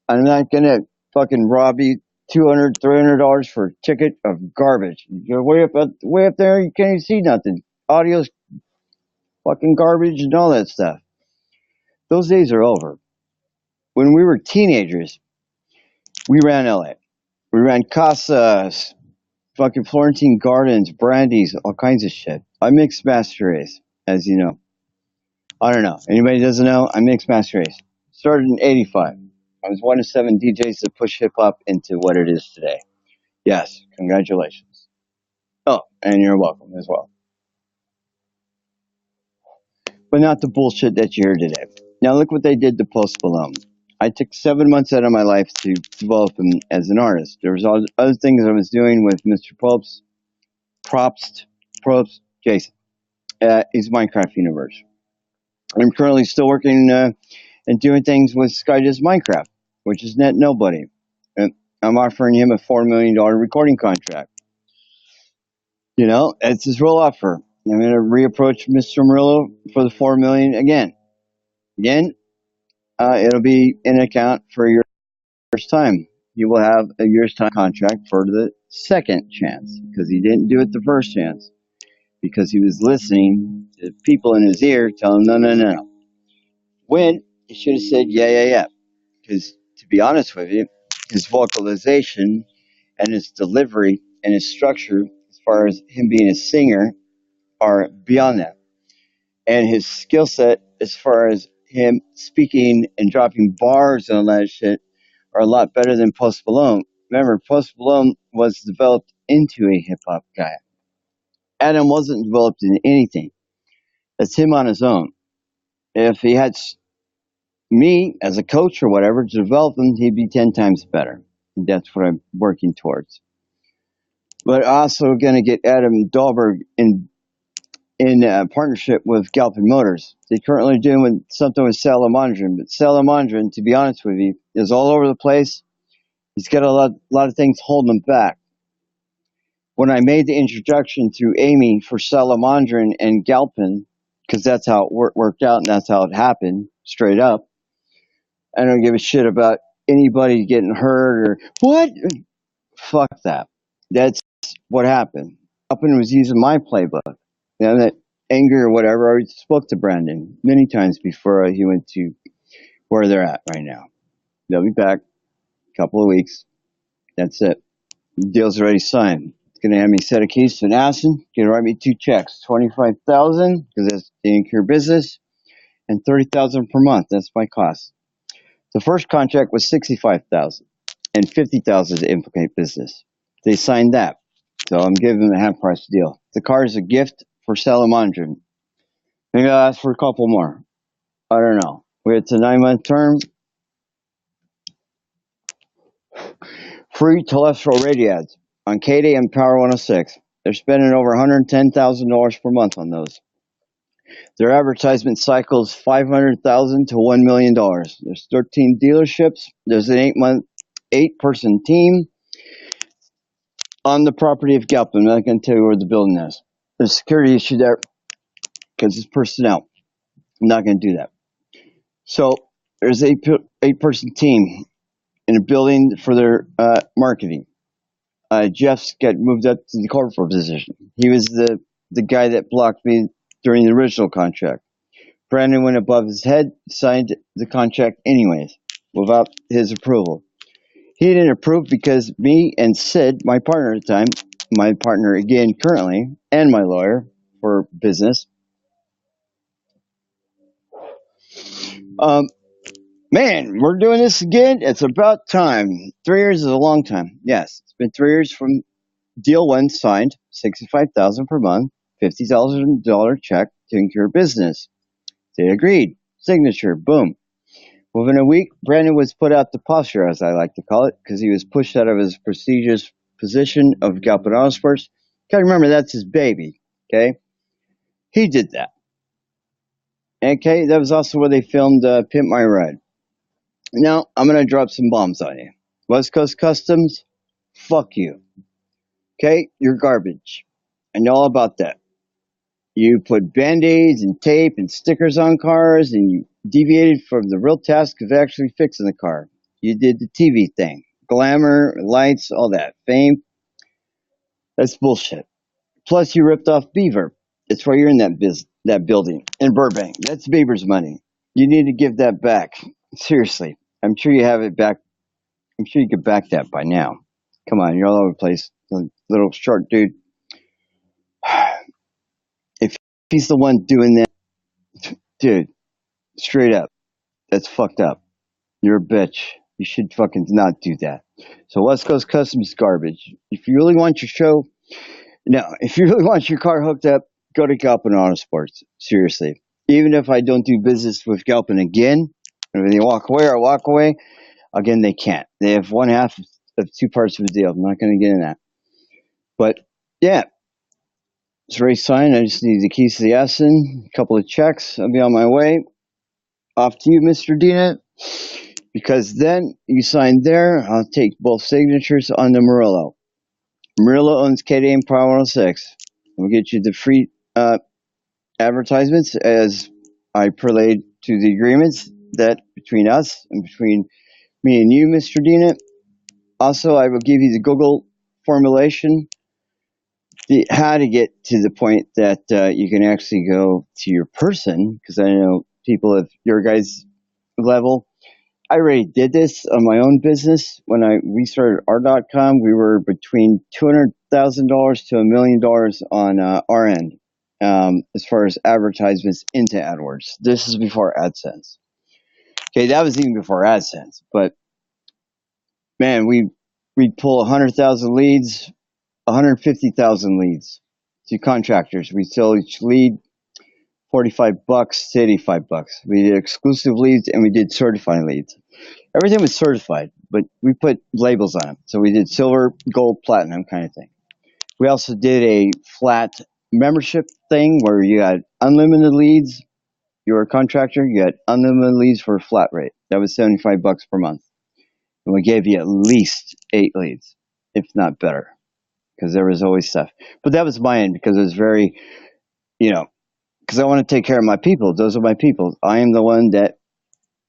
I'm not going to fucking rob you $200, $300 for a ticket of garbage. You're way up there. You can't even see nothing. Audio's fucking garbage and all that stuff. Those days are over. When we were teenagers, we ran LA. We ran Casas, fucking Florentine Gardens, Brandy's, all kinds of shit. I mixed master race, as you know. I don't know. Anybody doesn't know? I mixed master race. Started in '85. I was one of 7 DJs that pushed hip hop into what it is today. Yes, congratulations. Oh, and you're welcome as well. But not the bullshit that you hear today. Now look what they did to Post Malone. I took 7 months out of my life to develop him as an artist. There was other things I was doing with Mr. Probst, Jason. His Minecraft universe. I'm currently still working and doing things with Sky Does Minecraft, which is net nobody. And I'm offering him a $4 million recording contract. You know, it's his real offer. I'm going to reapproach Mr. Murillo for the $4 million again. It'll be an account for a year's time. He will have a year's time contract for the second chance because he didn't do it the first chance because he was listening to people in his ear telling him no. When he should have said yeah. Because to be honest with you, his vocalization and his delivery and his structure, as far as him being a singer, are beyond that. And his skill set, as far as him speaking and dropping bars and all that shit, are a lot better than Post Malone. Remember, Post Malone was developed into a hip hop guy. Adam wasn't developed in anything. That's him on his own. If he had me as a coach or whatever to develop him, he'd be 10 times better. That's what I'm working towards. But also going to get Adam Dahlberg in partnership with Galpin Motors. They're currently doing something with Salamandrin, but Salamandrin, to be honest with you, is all over the place. He's got a lot of things holding him back. When I made the introduction through Amy for Salamandrin and Galpin, because that's how it worked out and that's how it happened, straight up, I don't give a shit about anybody getting hurt or what. Fuck that. That's what happened. Galpin was using my playbook. You know, that anger or whatever. I already spoke to Brandon many times before he went to where they're at right now. They'll be back a couple of weeks. That's it. The deal's already signed. It's going to have me set a case to an Aston. Going to write me 2 checks. $25,000 because that's the Incure business, and $30,000 per month. That's my cost. The first contract was $65,000 and $50,000 to implicate business. They signed that, so I'm giving them a half price deal. The car is a gift for Salamandrin. Maybe I'll ask for a couple more. I don't know. It's a 9-month term. Free terrestrial radio ads on KD and Power 106. They're spending over $110,000 per month on those. Their advertisement cycle is $500,000 to $1 million. There's 13 dealerships. There's an 8-person team on the property of Galpin. I'm not going to tell you where the building is. There's a security issue there because it's personnel. I'm not going to do that. So there's an 8-person team in a building for their marketing. Jeff's got moved up to the corporate position. He was the guy that blocked me during the original contract. Brandon went above his head, signed the contract anyways, without his approval. He didn't approve because me and Sid, my partner at the time, my partner again currently, and my lawyer for business, man, we're doing this again. It's about time. 3 years is a long time. Yes, it's been 3 years from deal 1 signed, $65,000 per month, $50,000 check to Incure business. They agreed. Signature. Boom. Within a week, Brandon was put out to posture, as I like to call it, because he was pushed out of his prestigious position of Galpin Auto Sports. Gotta remember, that's his baby, okay? He did that. Okay, that was also where they filmed Pimp My Ride. Now, I'm gonna drop some bombs on you. West Coast Customs, fuck you. Okay, you're garbage. I know all about that. You put band-aids and tape and stickers on cars, and you deviated from the real task of actually fixing the car. You did the TV thing. Glamour, lights, all that. Fame. That's bullshit. Plus, you ripped off Beaver. That's why you're in that building in Burbank. That's Beaver's money. You need to give that back. Seriously. I'm sure you have it back. I'm sure you could back that by now. Come on, you're all over the place. Little short dude. If he's the one doing that, dude, straight up, that's fucked up. You're a bitch. You should fucking not do that. So West Coast Customs garbage. If you really want your show, no, if you really want your car hooked up, go to Galpin Auto Sports. Seriously. Even if I don't do business with Galpin again, and when they walk away or I walk away, again, they can't. They have one half of two parts of the deal. I'm not going to get into that. But, yeah, it's already signed. I just need the keys to the Aston, a couple of checks. I'll be on my way. Off to you, Mr. Dina. Because then you sign there, I'll take both signatures on the Murillo. Murillo owns KDA and Power 106. We'll get you the free advertisements as I perlayed to the agreements that between us and between me and you, Mr. Dina. Also, I will give you the Google formulation, how to get to the point that you can actually go to your person, because I know people of your guys' level. I already did this on my own business. When we started R.com, we were between $200,000 to $1 million on our end as far as advertisements into AdWords. This is before AdSense. Okay, that was even before AdSense. But man, we'd pull 100,000 leads, 150,000 leads to contractors. We sell each lead $45 to $85. We did exclusive leads and we did certified leads. Everything was certified, but we put labels on them. So we did silver, gold, platinum kind of thing. We also did a flat membership thing where you had unlimited leads. You were a contractor, you had unlimited leads for a flat rate. That was $75 per month. And we gave you at least 8 leads, if not better, because there was always stuff. But that was my end because it was very, because I want to take care of my people. Those are my people. I am the one that,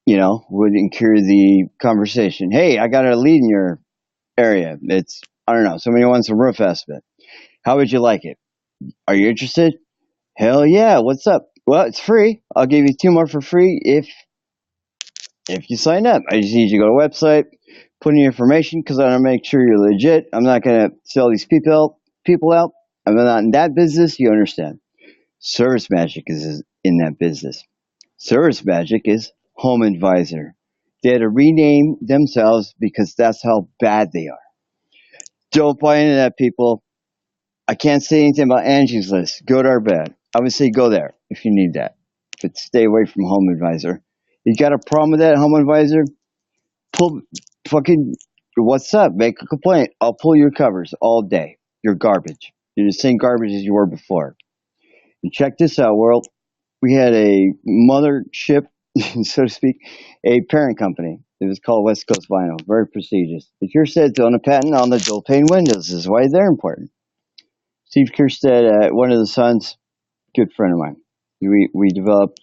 would incur the conversation. Hey, I got a lead in your area. It's, I don't know, somebody wants a roof estimate. How would you like it? Are you interested? Hell yeah, what's up? Well, it's free. I'll give you 2 more for free if you sign up. I just need you to go to the website, put in your information because I want to make sure you're legit. I'm not going to sell these people out. I'm not in that business. You understand. Service Magic is in that business. Service Magic is Home Advisor. They had to rename themselves because that's how bad they are. Don't buy into that, people. I can't say anything about Angie's List. Good or bad. I would say go there if you need that. But stay away from Home Advisor. You got a problem with that, Home Advisor? What's up? Make a complaint. I'll pull your covers all day. You're garbage. You're the same garbage as you were before. And check this out, world. We had a mothership, so to speak, a parent company. It was called West Coast Vinyl. Very prestigious. But Kierstead owned a patent on the dual pane windows. This is why they're important. Steve Kierstead, one of the sons, good friend of mine. We developed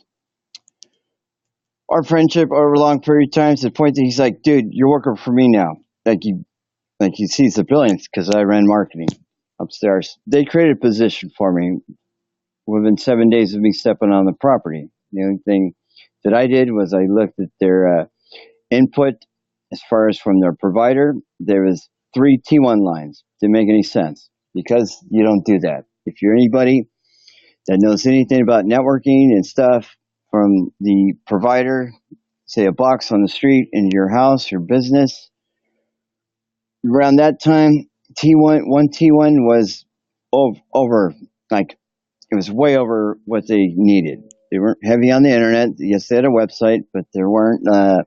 our friendship over a long period of time to the point that he's like, dude, you're working for me now. Like he sees the brilliance because I ran marketing upstairs. They created a position for me within 7 days of me stepping on the property. The only thing that I did was I looked at their input as far as from their provider. There was 3 T1 lines. Didn't make any sense because you don't do that. If you're anybody that knows anything about networking and stuff from the provider, say a box on the street in your house, your business, around that time, one T1 was over, like, it was way over what they needed. They weren't heavy on the internet. Yes, they had a website, but they weren't a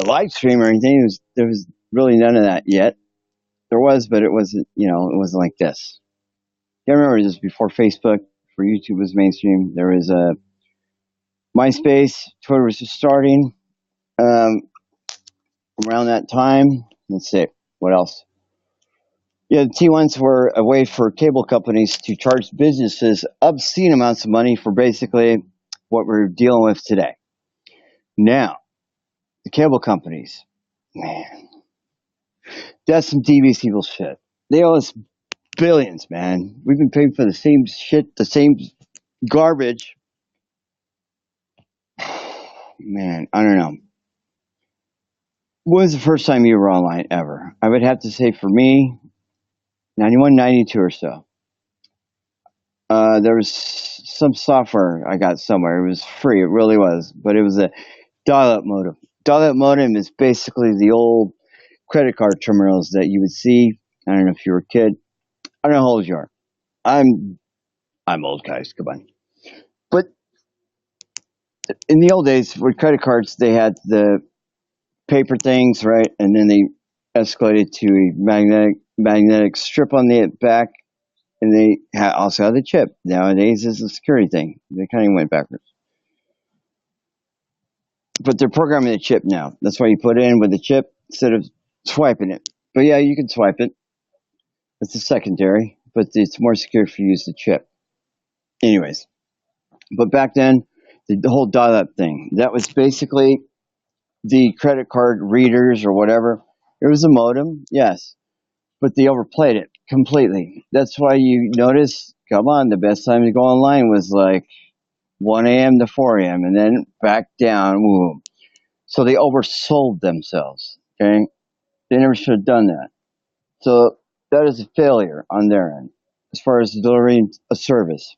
live stream or anything. There was really none of that yet. There was, but it wasn't. It wasn't like this. I remember this before Facebook, before YouTube was mainstream. There was a MySpace. Twitter was just starting. Um, Around that time, let's see what else. Yeah, the T1s were a way for cable companies to charge businesses obscene amounts of money for basically what we're dealing with today. Now, the cable companies, man, that's some DVC bullshit. They owe us billions, man. We've been paying for the same shit, the same garbage. Man, I don't know. When was the first time you were online ever? I would have to say for me, 91, 92 or so. There was some software I got somewhere. It was free. It really was. But it was a dial-up modem. Dial-up modem is basically the old credit card terminals that you would see. I don't know if you were a kid. I don't know how old you are. I'm old, guys. Come on. But in the old days, with credit cards, they had the paper things, right? And then they escalated to a magnetic strip on the back, and they also had the chip. Nowadays, it's a security thing. They kind of went backwards. But they're programming the chip now. That's why you put it in with the chip instead of swiping it. But yeah, you can swipe it. It's a secondary, but it's more secure if you use the chip. Anyways, but back then, the whole dial-up thing, that was basically the credit card readers or whatever. It was a modem, yes, but they overplayed it completely. That's why you notice, come on, the best time to go online was like 1 a.m. to 4 a.m. and then back down. Woo. So they oversold themselves, okay? They never should have done that. So that is a failure on their end as far as delivering a service.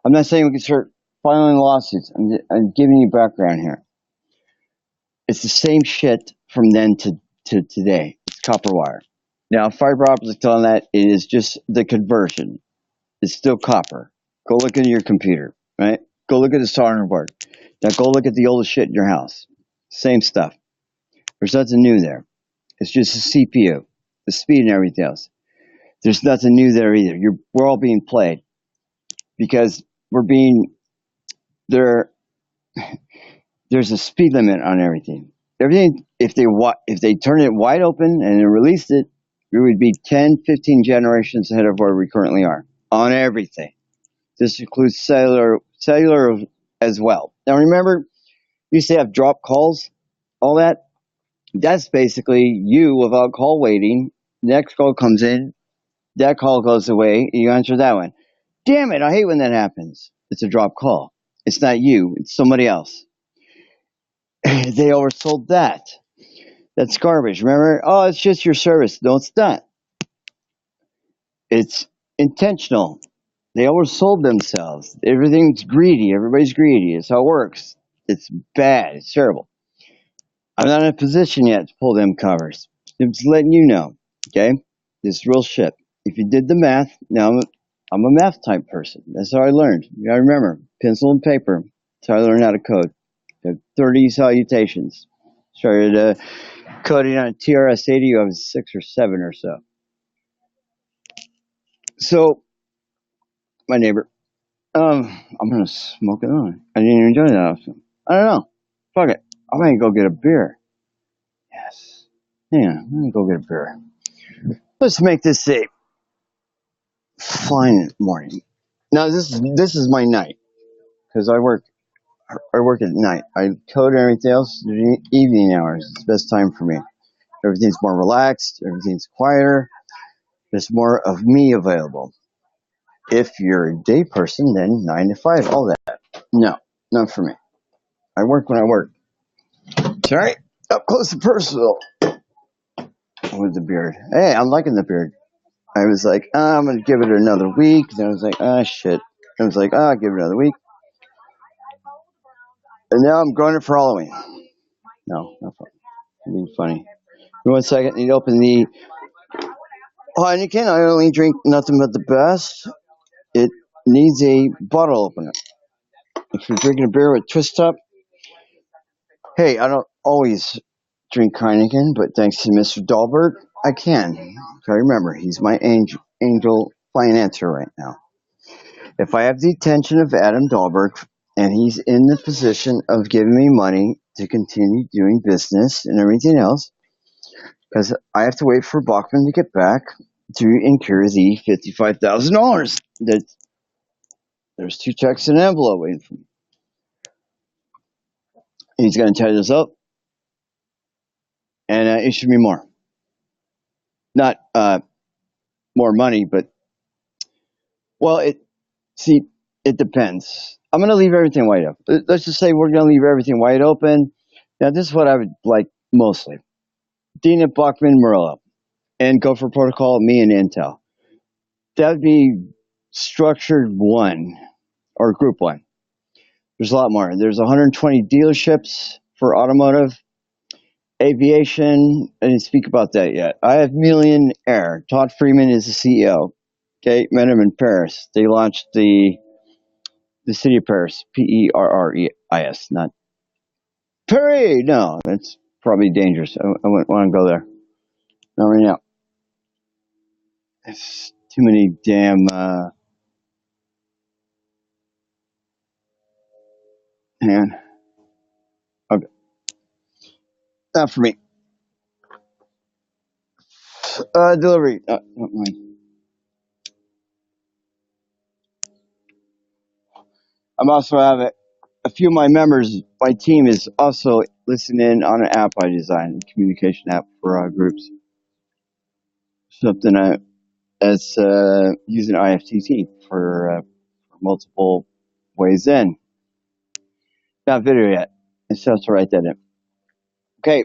I'm not saying we can start filing lawsuits. I'm giving you background here. It's the same shit from then to today. It's copper wire. Now, fiber optic on that is just the conversion. It's still copper. Go look at your computer, right? Go look at the soldering board. Now go look at the oldest shit in your house. Same stuff. There's nothing new there. It's just a CPU, the speed and everything else. There's nothing new there either. We're all being played because we're being there. There's a speed limit on everything. Everything, if they turn it wide open and released it, we would be 10, 15 generations ahead of where we currently are on everything. This includes cellular as well. Now remember, you used to have drop calls, all that. That's basically you without call waiting. Next call comes in, that call goes away, you answer that one. Damn it, I hate when that happens. It's a drop call. It's not you, it's somebody else. They oversold that. That's garbage. Remember? Oh, it's just your service. No, it's not. It's intentional. They oversold themselves. Everything's greedy. Everybody's greedy. It's how it works. It's bad. It's terrible. I'm not in a position yet to pull them covers. I'm just letting you know. Okay? This is real shit. If you did the math, now I'm a math type person. That's how I learned. You gotta remember, pencil and paper. That's how I learned how to code. 30 salutations. Started coding on TRS-80. I was 6 or 7 or so. So, my neighbor, I'm gonna smoke it on. I didn't even enjoy that often. I don't know. Fuck it. I'm gonna go get a beer. Yes. Yeah, I'm gonna go get a beer. Let's make this a fine morning. Now this is my night because I work at night. I code and everything else during evening hours. It's the best time for me. Everything's more relaxed. Everything's quieter. There's more of me available. If you're a day person, then 9 to 5, all that. No, not for me. I work when I work. Sorry, up close and personal with the beard. Hey, I'm liking the beard. I was like, I'm going to give it another week. Then I was like, shit. I was like, I'll give it another week. And now I'm growing it for Halloween. No, not funny. It'd be funny. 1 second, I need to open the Heineken. I only drink nothing but the best. It needs a bottle opener. If you're drinking a beer with twist top, hey, I don't always drink Heineken, but thanks to Mr. Dahlberg, I can. So remember, he's my angel financier right now. If I have the attention of Adam Dahlberg and he's in the position of giving me money to continue doing business and everything else, because I have to wait for Bachman to get back to incur the $55,000 that there's 2 checks in an envelope waiting for me. He's going to tie this up and issue me more. Not more money, but, well, it depends. I'm going to leave everything wide open. Let's just say we're going to leave everything wide open. Now, this is what I would like mostly. Dina, Bachman, Murillo, and Gopher Protocol, me, and Intel. That would be structured 1, or group 1. There's a lot more. There's 120 dealerships for automotive. Aviation, I didn't speak about that yet. I have Million Air. Todd Freeman is the CEO. Okay, met him in Paris. They launched the city of Paris, Perreis, not Paris. No, that's probably dangerous. I wouldn't want to go there. Not right now. It's too many damn. Hang on. Okay, not for me. Delivery. Not mine. I'm also have a few of my members. My team is also listening on an app I designed, a communication app for groups. Something that's using IFTT for multiple ways in. Not video yet. It's just to write that in. Okay.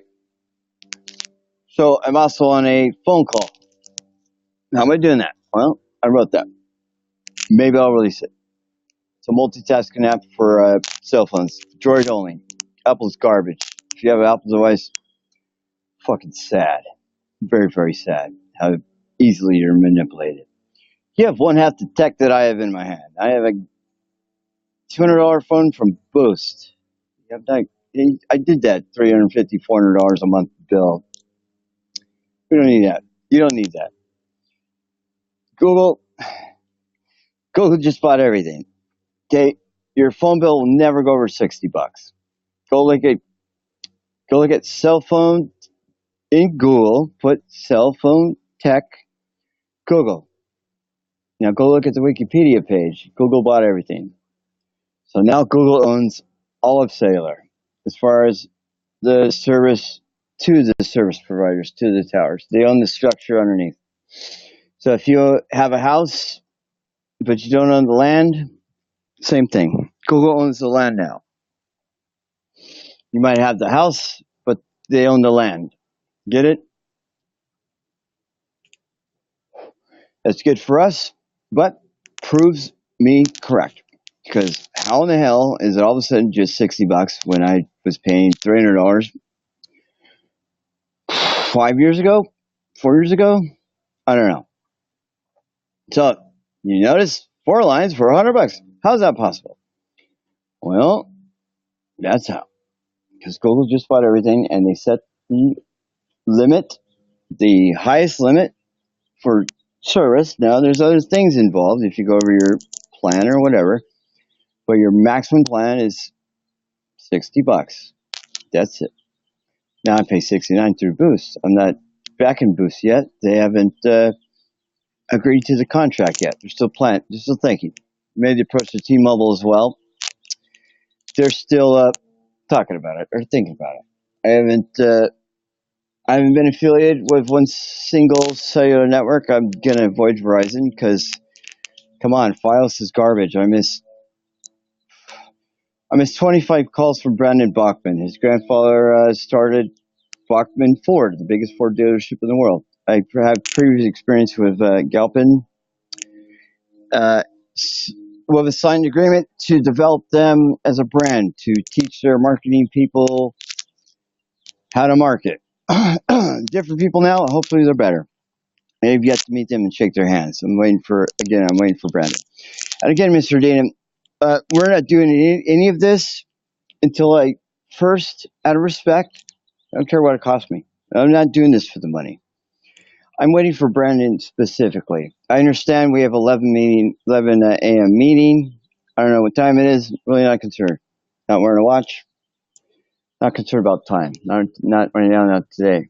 So I'm also on a phone call. How am I doing that? Well, I wrote that. Maybe I'll release it. It's a multitasking app for cell phones. Droid only. Apple's garbage. If you have an Apple device, fucking sad. Very, very sad how easily you're manipulated. You have one half the tech that I have in my hand. I have a $200 phone from Boost. You have that, I did that $350, $400 a month bill. We don't need that. You don't need that. Google just bought everything. Okay, your phone bill will never go over $60. Go look at cell phone in Google. Put cell phone tech Google. Now go look at the Wikipedia page. Google bought everything. So now Google owns all of cellular as far as the service to the service providers, to the towers. They own the structure underneath. So if you have a house, but you don't own the land, same thing. Google owns the land now. You might have the house, but they own the land. Get it? That's good for us, but proves me correct. Because how in the hell is it all of a sudden just $60 when I was paying $300 5 years ago, 4 years ago? I don't know. So you notice 4 lines for $100. How's that possible? Well, that's how. Because Google just bought everything and they set the limit, the highest limit for service. Now there's other things involved if you go over your plan or whatever, but your maximum plan is $60. That's it. Now I pay $69 through Boost. I'm not back in Boost yet. They haven't agreed to the contract yet. They're still thinking. Made the approach to T-Mobile as well. They're still talking about it or thinking about it. I haven't been affiliated with one single cellular network. I'm gonna avoid Verizon because, come on, Fios is garbage. I missed 25 calls from Brandon Bachman. His grandfather started Bachman Ford, the biggest Ford dealership in the world. I have previous experience with Galpin. With a signed agreement to develop them as a brand, to teach their marketing people how to market. Different people now, hopefully they're better. I have yet to meet them and shake their hands. I'm waiting for Brandon. And again, Mr. Dana, we're not doing any of this until I first, out of respect, I don't care what it costs me. I'm not doing this for the money. I'm waiting for Brandon specifically. I understand we have 11 a.m. meeting. I don't know what time it is. Really not concerned. Not wearing a watch. Not concerned about time. Not right now. Not today.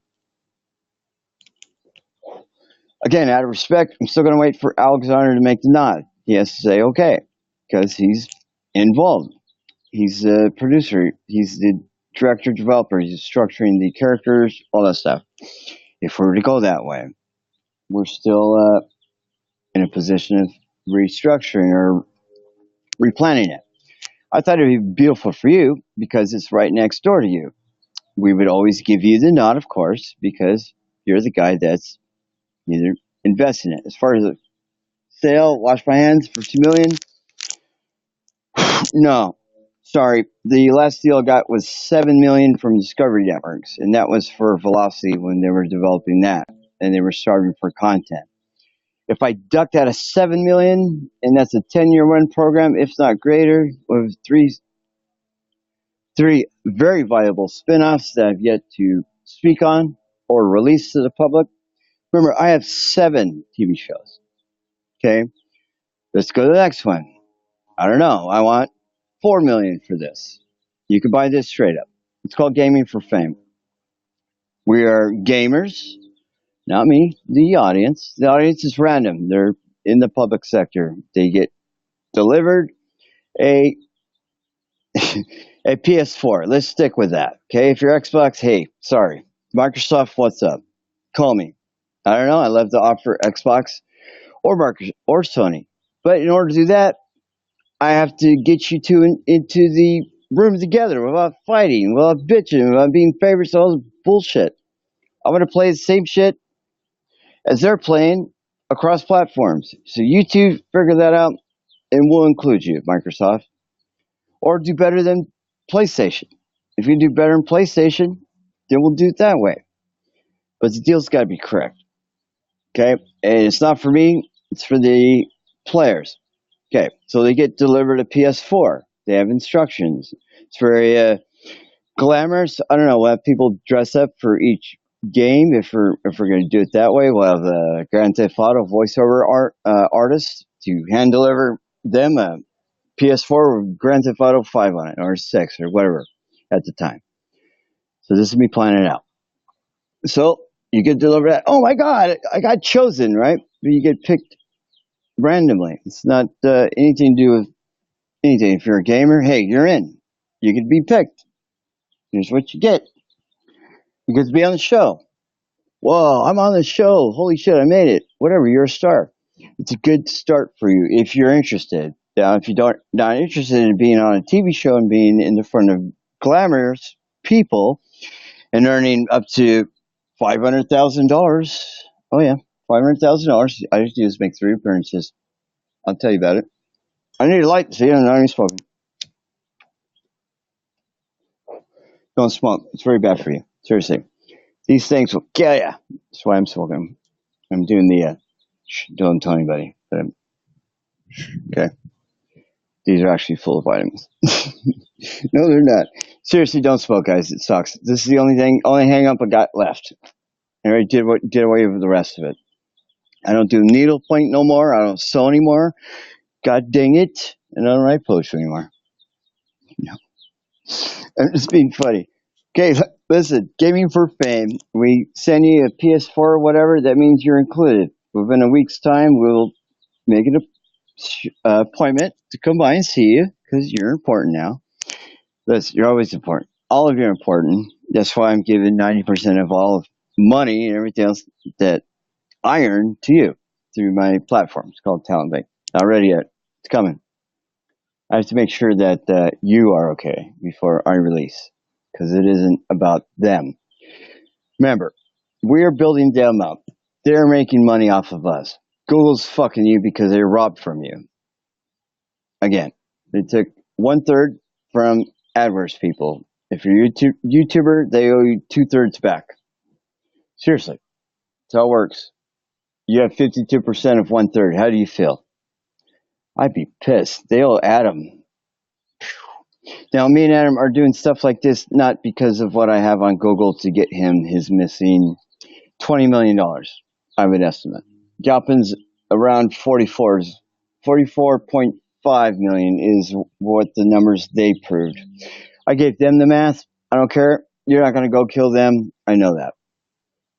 Again, out of respect, I'm still going to wait for Alexander to make the nod. He has to say okay because he's involved. He's a producer. He's the director developer. He's structuring the characters, all that stuff. If we were to go that way, we're still in a position of restructuring or replanning it. I thought it'd be beautiful for you because it's right next door to you. We would always give you the nod, of course, because you're the guy that's either investing in it. As far as the sale, wash my hands for $2 million. No, sorry. The last deal I got was $7 million from Discovery Networks, and that was for Velocity when they were developing that, and they were starving for content. If I ducked out of $7 million, and that's a 10-year run program, if not greater, with three very viable spin-offs that I've yet to speak on or release to the public. Remember, I have 7 TV shows. Okay, let's go to the next one. I don't know. I want $4 million for this. You can buy this straight up. It's called Gaming for Fame. We are gamers, not me, the audience. The audience is random. They're in the public sector. They get delivered a a PS4. Let's stick with that. Okay, if you're Xbox, hey, sorry. Microsoft, what's up? Call me. I don't know. I love to offer Xbox or Microsoft or Sony. But in order to do that, I have to get you into the room together without fighting, without bitching, without being favorites, all this bullshit. I'm going to play the same shit as they're playing across platforms. So you two figure that out, and we'll include you, Microsoft. Or do better than PlayStation. If you do better than PlayStation, then we'll do it that way. But the deal's got to be correct. Okay? And it's not for me, it's for the players. Okay, so they get delivered a PS4. They have instructions. It's very glamorous. I don't know. We'll have people dress up for each game. If we're going to do it that way, we'll have a Grand Theft Auto voiceover artist to hand deliver them a PS4 with Grand Theft Auto 5 on it, or 6, or whatever at the time. So this will be planning out. So you get delivered that. Oh my God, I got chosen, right? But you get picked randomly. It's not anything to do with anything. If you're a gamer, hey, you're in. You could be picked. Here's what you get. You get to be on the show. Whoa, I'm on the show. Holy shit, I made it. Whatever, you're a star. It's a good start for you if you're interested. Now, if you don't not interested in being on a TV show and being in the front of glamorous people and earning up to $500,000. Oh yeah, $500,000. I just do is make 3 appearances. I'll tell you about it. I need a light. See, I'm not even smoking. Don't smoke. It's very bad for you. Seriously. These things will kill you. That's why I'm smoking. I'm doing the, don't tell anybody. But okay. These are actually full of vitamins. No, they're not. Seriously, don't smoke, guys. It sucks. This is the only hang up I got left. I already did away with the rest of it. I don't do needlepoint no more. I don't sew anymore. God dang it. And I don't write poetry anymore. No. I'm just being funny. Okay, listen, Gaming for Fame. We send you a PS4 or whatever. That means you're included. Within a week's time, we'll make an appointment to come by and see you because you're important now. Listen, you're always important. All of you are important. That's why I'm giving 90% of all of money and everything else that I earn to you through my platform. It's called Talent Bank. Not ready yet. It's coming. I have to make sure that you are okay before I release because it isn't about them. Remember, we are building them up. They're making money off of us. Google's fucking you because they robbed from you. Again, they took 1/3 from AdWords people. If you're a YouTuber, they owe you 2/3 back. Seriously, that's how it works. You have 52% of 1/3. How do you feel? I'd be pissed. They owe Adam Now, me and Adam are doing stuff like this not because of what I have on Google to get him his missing $20 million. I would estimate. Galpin's around 44.5 million is what the numbers they proved. I gave them the math. I don't care. You're not going to go kill them. I know that.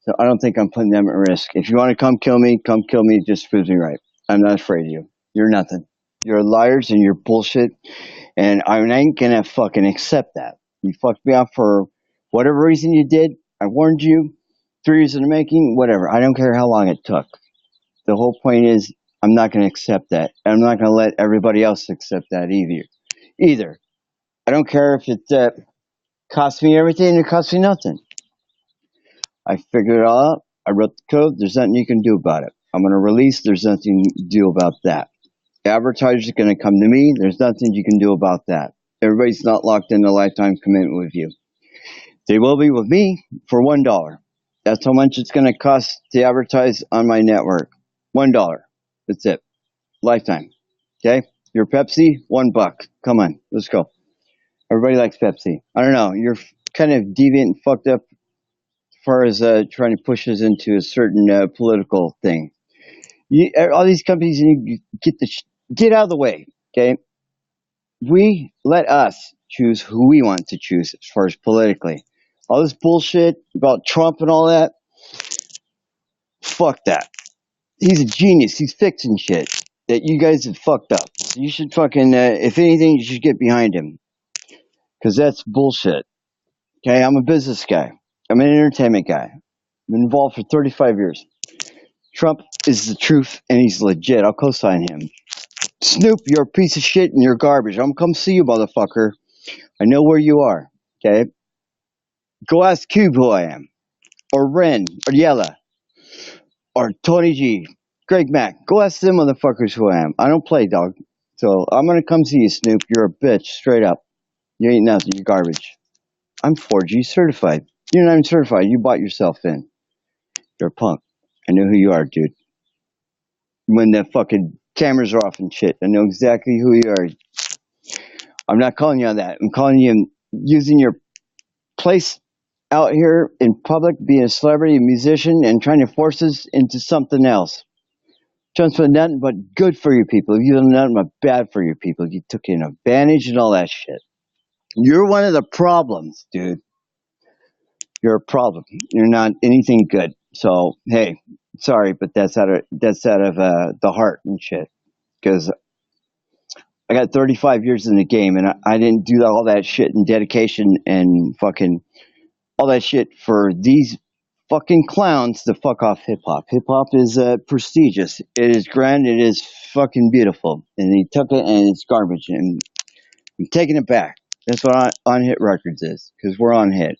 So I don't think I'm putting them at risk. If you want to come kill me, come kill me. It just proves me right. I'm not afraid of you. You're nothing. You're liars and you're bullshit. And I ain't going to fucking accept that. You fucked me up for whatever reason you did. I warned you. 3 years in the making, whatever. I don't care how long it took. The whole point is I'm not going to accept that. And I'm not going to let everybody else accept that either. I don't care if it costs me everything, it costs me nothing. I figured it all out. I wrote the code. There's nothing you can do about it. I'm going to release. There's nothing to do about that. Advertisers are going to come to me. There's nothing you can do about that. Everybody's not locked in a lifetime commitment with you. They will be with me for $1. That's how much it's going to cost to advertise on my network. $1. That's it. Lifetime. Okay? Your Pepsi, $1. Come on, let's go. Everybody likes Pepsi. I don't know. You're kind of deviant and fucked up as far as trying to push us into a certain political thing. All these companies, you get out of the way. Okay? Let us choose who we want to choose as far as politically. All this bullshit about Trump and all that, fuck that. He's a genius. He's fixing shit that you guys have fucked up. So you should fucking, if anything, you should get behind him. Because that's bullshit. Okay, I'm a business guy. I'm an entertainment guy. I've been involved for 35 years. Trump is the truth and he's legit. I'll co-sign him. Snoop, you're a piece of shit and you're garbage. I'm gonna come see you, motherfucker. I know where you are. Okay? Go ask Cube who I am. Or Ren. Or Yella. Or Tony G. Greg Mack. Go ask them motherfuckers who I am. I don't play, dog. So I'm gonna come see you, Snoop. You're a bitch. Straight up. You ain't nothing. You're garbage. I'm 4G certified. You're not even certified. You bought yourself in. You're a punk. I know who you are, dude. When the fucking cameras are off and shit, I know exactly who you are. I'm not calling you on that. I'm calling you using your place out here in public, being a celebrity, a musician, and trying to force us into something else. Trump's been nothing but good for you people. You've done nothing but bad for you people. You took an advantage and all that shit. You're one of the problems, dude. You're a problem. You're not anything good. So hey, sorry, but that's out of the heart and shit. Because I got 35 years in the game, and I didn't do all that shit and dedication and fucking all that shit for these fucking clowns to fuck off hip hop. Hip hop is prestigious. It is grand. It is fucking beautiful. And he took it, and it's garbage. And I'm taking it back. That's what on Hit Records is, because we're on Hit.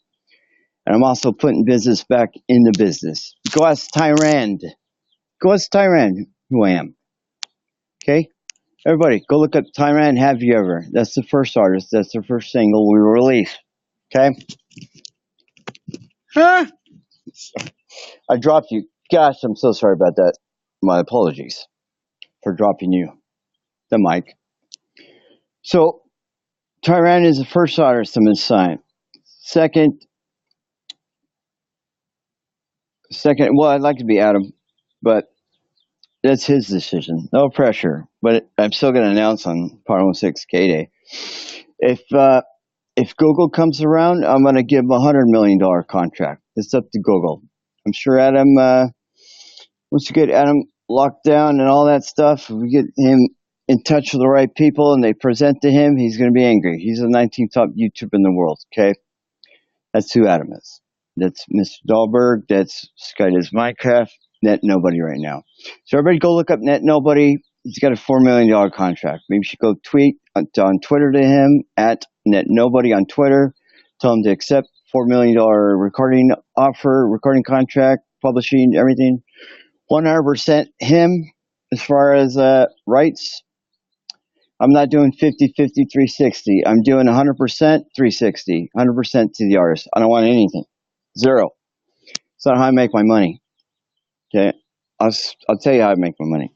And I'm also putting business back in the business. Go ask Tyrand. Go ask Tyrand who I am. Okay? Everybody, go look up Tyrand Have You Ever. That's the first artist. That's the first single we released. Okay? Huh? I dropped you. Gosh, I'm so sorry about that. My apologies for dropping you. The mic. So, Tyrand is the first artist I'm going to sign. Second, well, I'd like to be Adam, but that's his decision. No pressure. But I'm still going to announce on Part 16 K-Day. If Google comes around, I'm going to give him $100 million contract. It's up to Google. I'm sure Adam, once you get Adam locked down and all that stuff, if we get him in touch with the right people and they present to him, he's going to be angry. He's the 19th top YouTuber in the world, okay? That's who Adam is. That's Mr. Dahlberg. That's Sky Does Minecraft. Net Nobody right now. So everybody go look up Net Nobody. He's got a $4 million contract. Maybe you should go tweet on Twitter to him at Net Nobody on Twitter. Tell him to accept $4 million recording offer, recording contract, publishing, everything. 100% him as far as rights. I'm not doing 50, 50, 360. I'm doing 100% 360, 100% to the artist. I don't want anything. Zero. It's not how I make my money. Okay? I'll tell you how I make my money.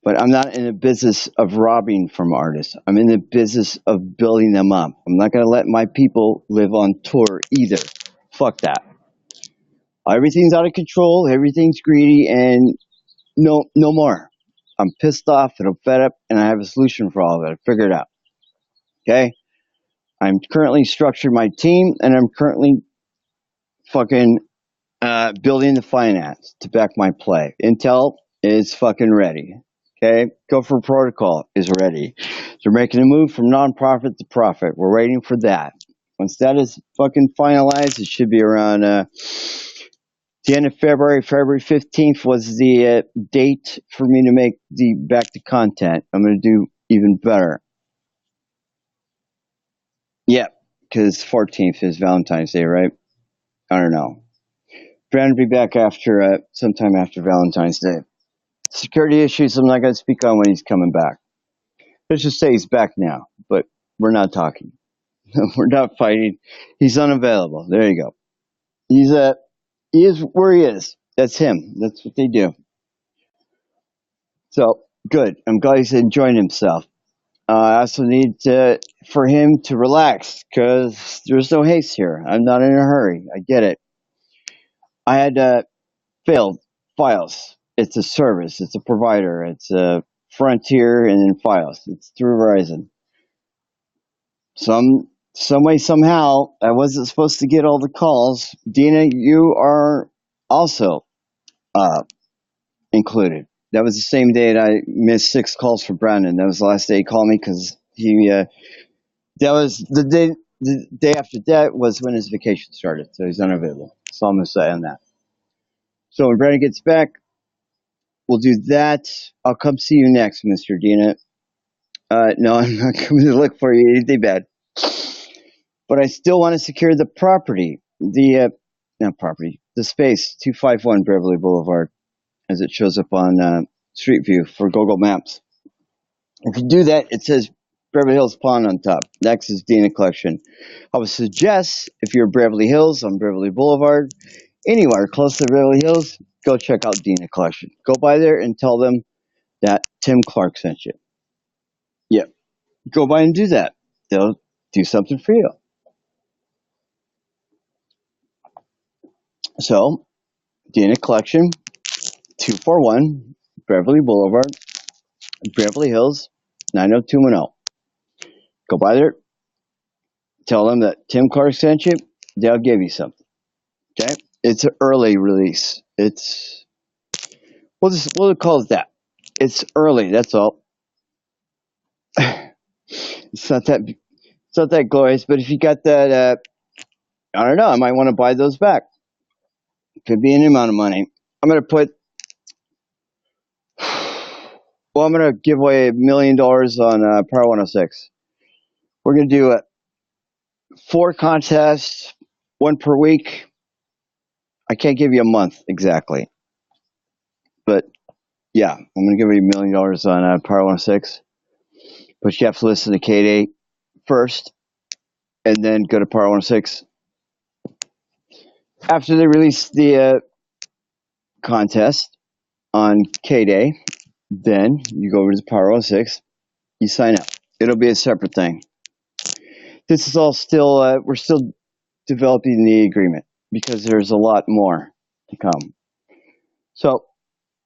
But I'm not in the business of robbing from artists. I'm in the business of building them up. I'm not going to let my people live on tour either. Fuck that. Everything's out of control. Everything's greedy, and no more. I'm pissed off and I'm fed up, and I have a solution for all of it. I figured it out. Okay? I'm currently structuring my team, and I'm currently fucking building the finance to back my play. Intel is fucking ready. Okay? Go for Protocol is ready. They're making a move from nonprofit to profit. We're waiting for that. Once that is fucking finalized, it should be around the end of February. February 15th was the date for me to make the back to content. I'm going to do even better. Yeah, because 14th is Valentine's Day, right? I don't know. Brandon will be back after sometime after Valentine's Day. Security issues I'm not going to speak on when he's coming back. Let's just say he's back now, but we're not talking. We're not fighting. He's unavailable. There you go. He is where he is. That's him. That's what they do. So good. I'm glad he's enjoying himself. I also need for him to relax because there's no haste here. I'm not in a hurry. I get it. I had failed files. It's a service. It's a provider. It's a Frontier and then Files. It's through Verizon. Some way somehow I wasn't supposed to get all the calls. Dina, you are also uh, included. That was the same day that I missed 6 calls for Brandon. That was the last day he called me because he. That was the day. The day after that was when his vacation started, so he's unavailable. That's all I'm gonna say on that. So when Brandon gets back, we'll do that. I'll come see you next, Mr. Dina. No, I'm not coming to look for you anything bad. But I still want to secure the property, not property, the space, 251 Beverly Boulevard, as it shows up on Street View for Google Maps. If you do that, it says Beverly Hills Pond on top. Next is Dina Collection. I would suggest if you're Beverly Hills on Beverly Boulevard, anywhere close to Beverly Hills, go check out Dina Collection. Go by there and tell them that Tim Clark sent you. Yeah, go by and do that. They'll do something for you. So, Dina Collection, 241 Beverly Boulevard, Beverly Hills, 90210. Go by there, tell them that Tim Clark sent you, they'll give you something. Okay? It's an early release. We'll call it that. It's early, that's all. It's not that glorious, but if you got that I don't know, I might want to buy those back. Could be an amount of money. I'm gonna give away $1 million on Power 106. We're gonna do 4 contests, 1 per week. I can't give you a month exactly, but yeah, I'm gonna give you $1 million on Power 106. But you have to listen to K8 first, and then go to Power 106. After they release the contest on K-Day, then you go over to Power 106, you sign up. It'll be a separate thing. This is all still, we're still developing the agreement because there's a lot more to come. So,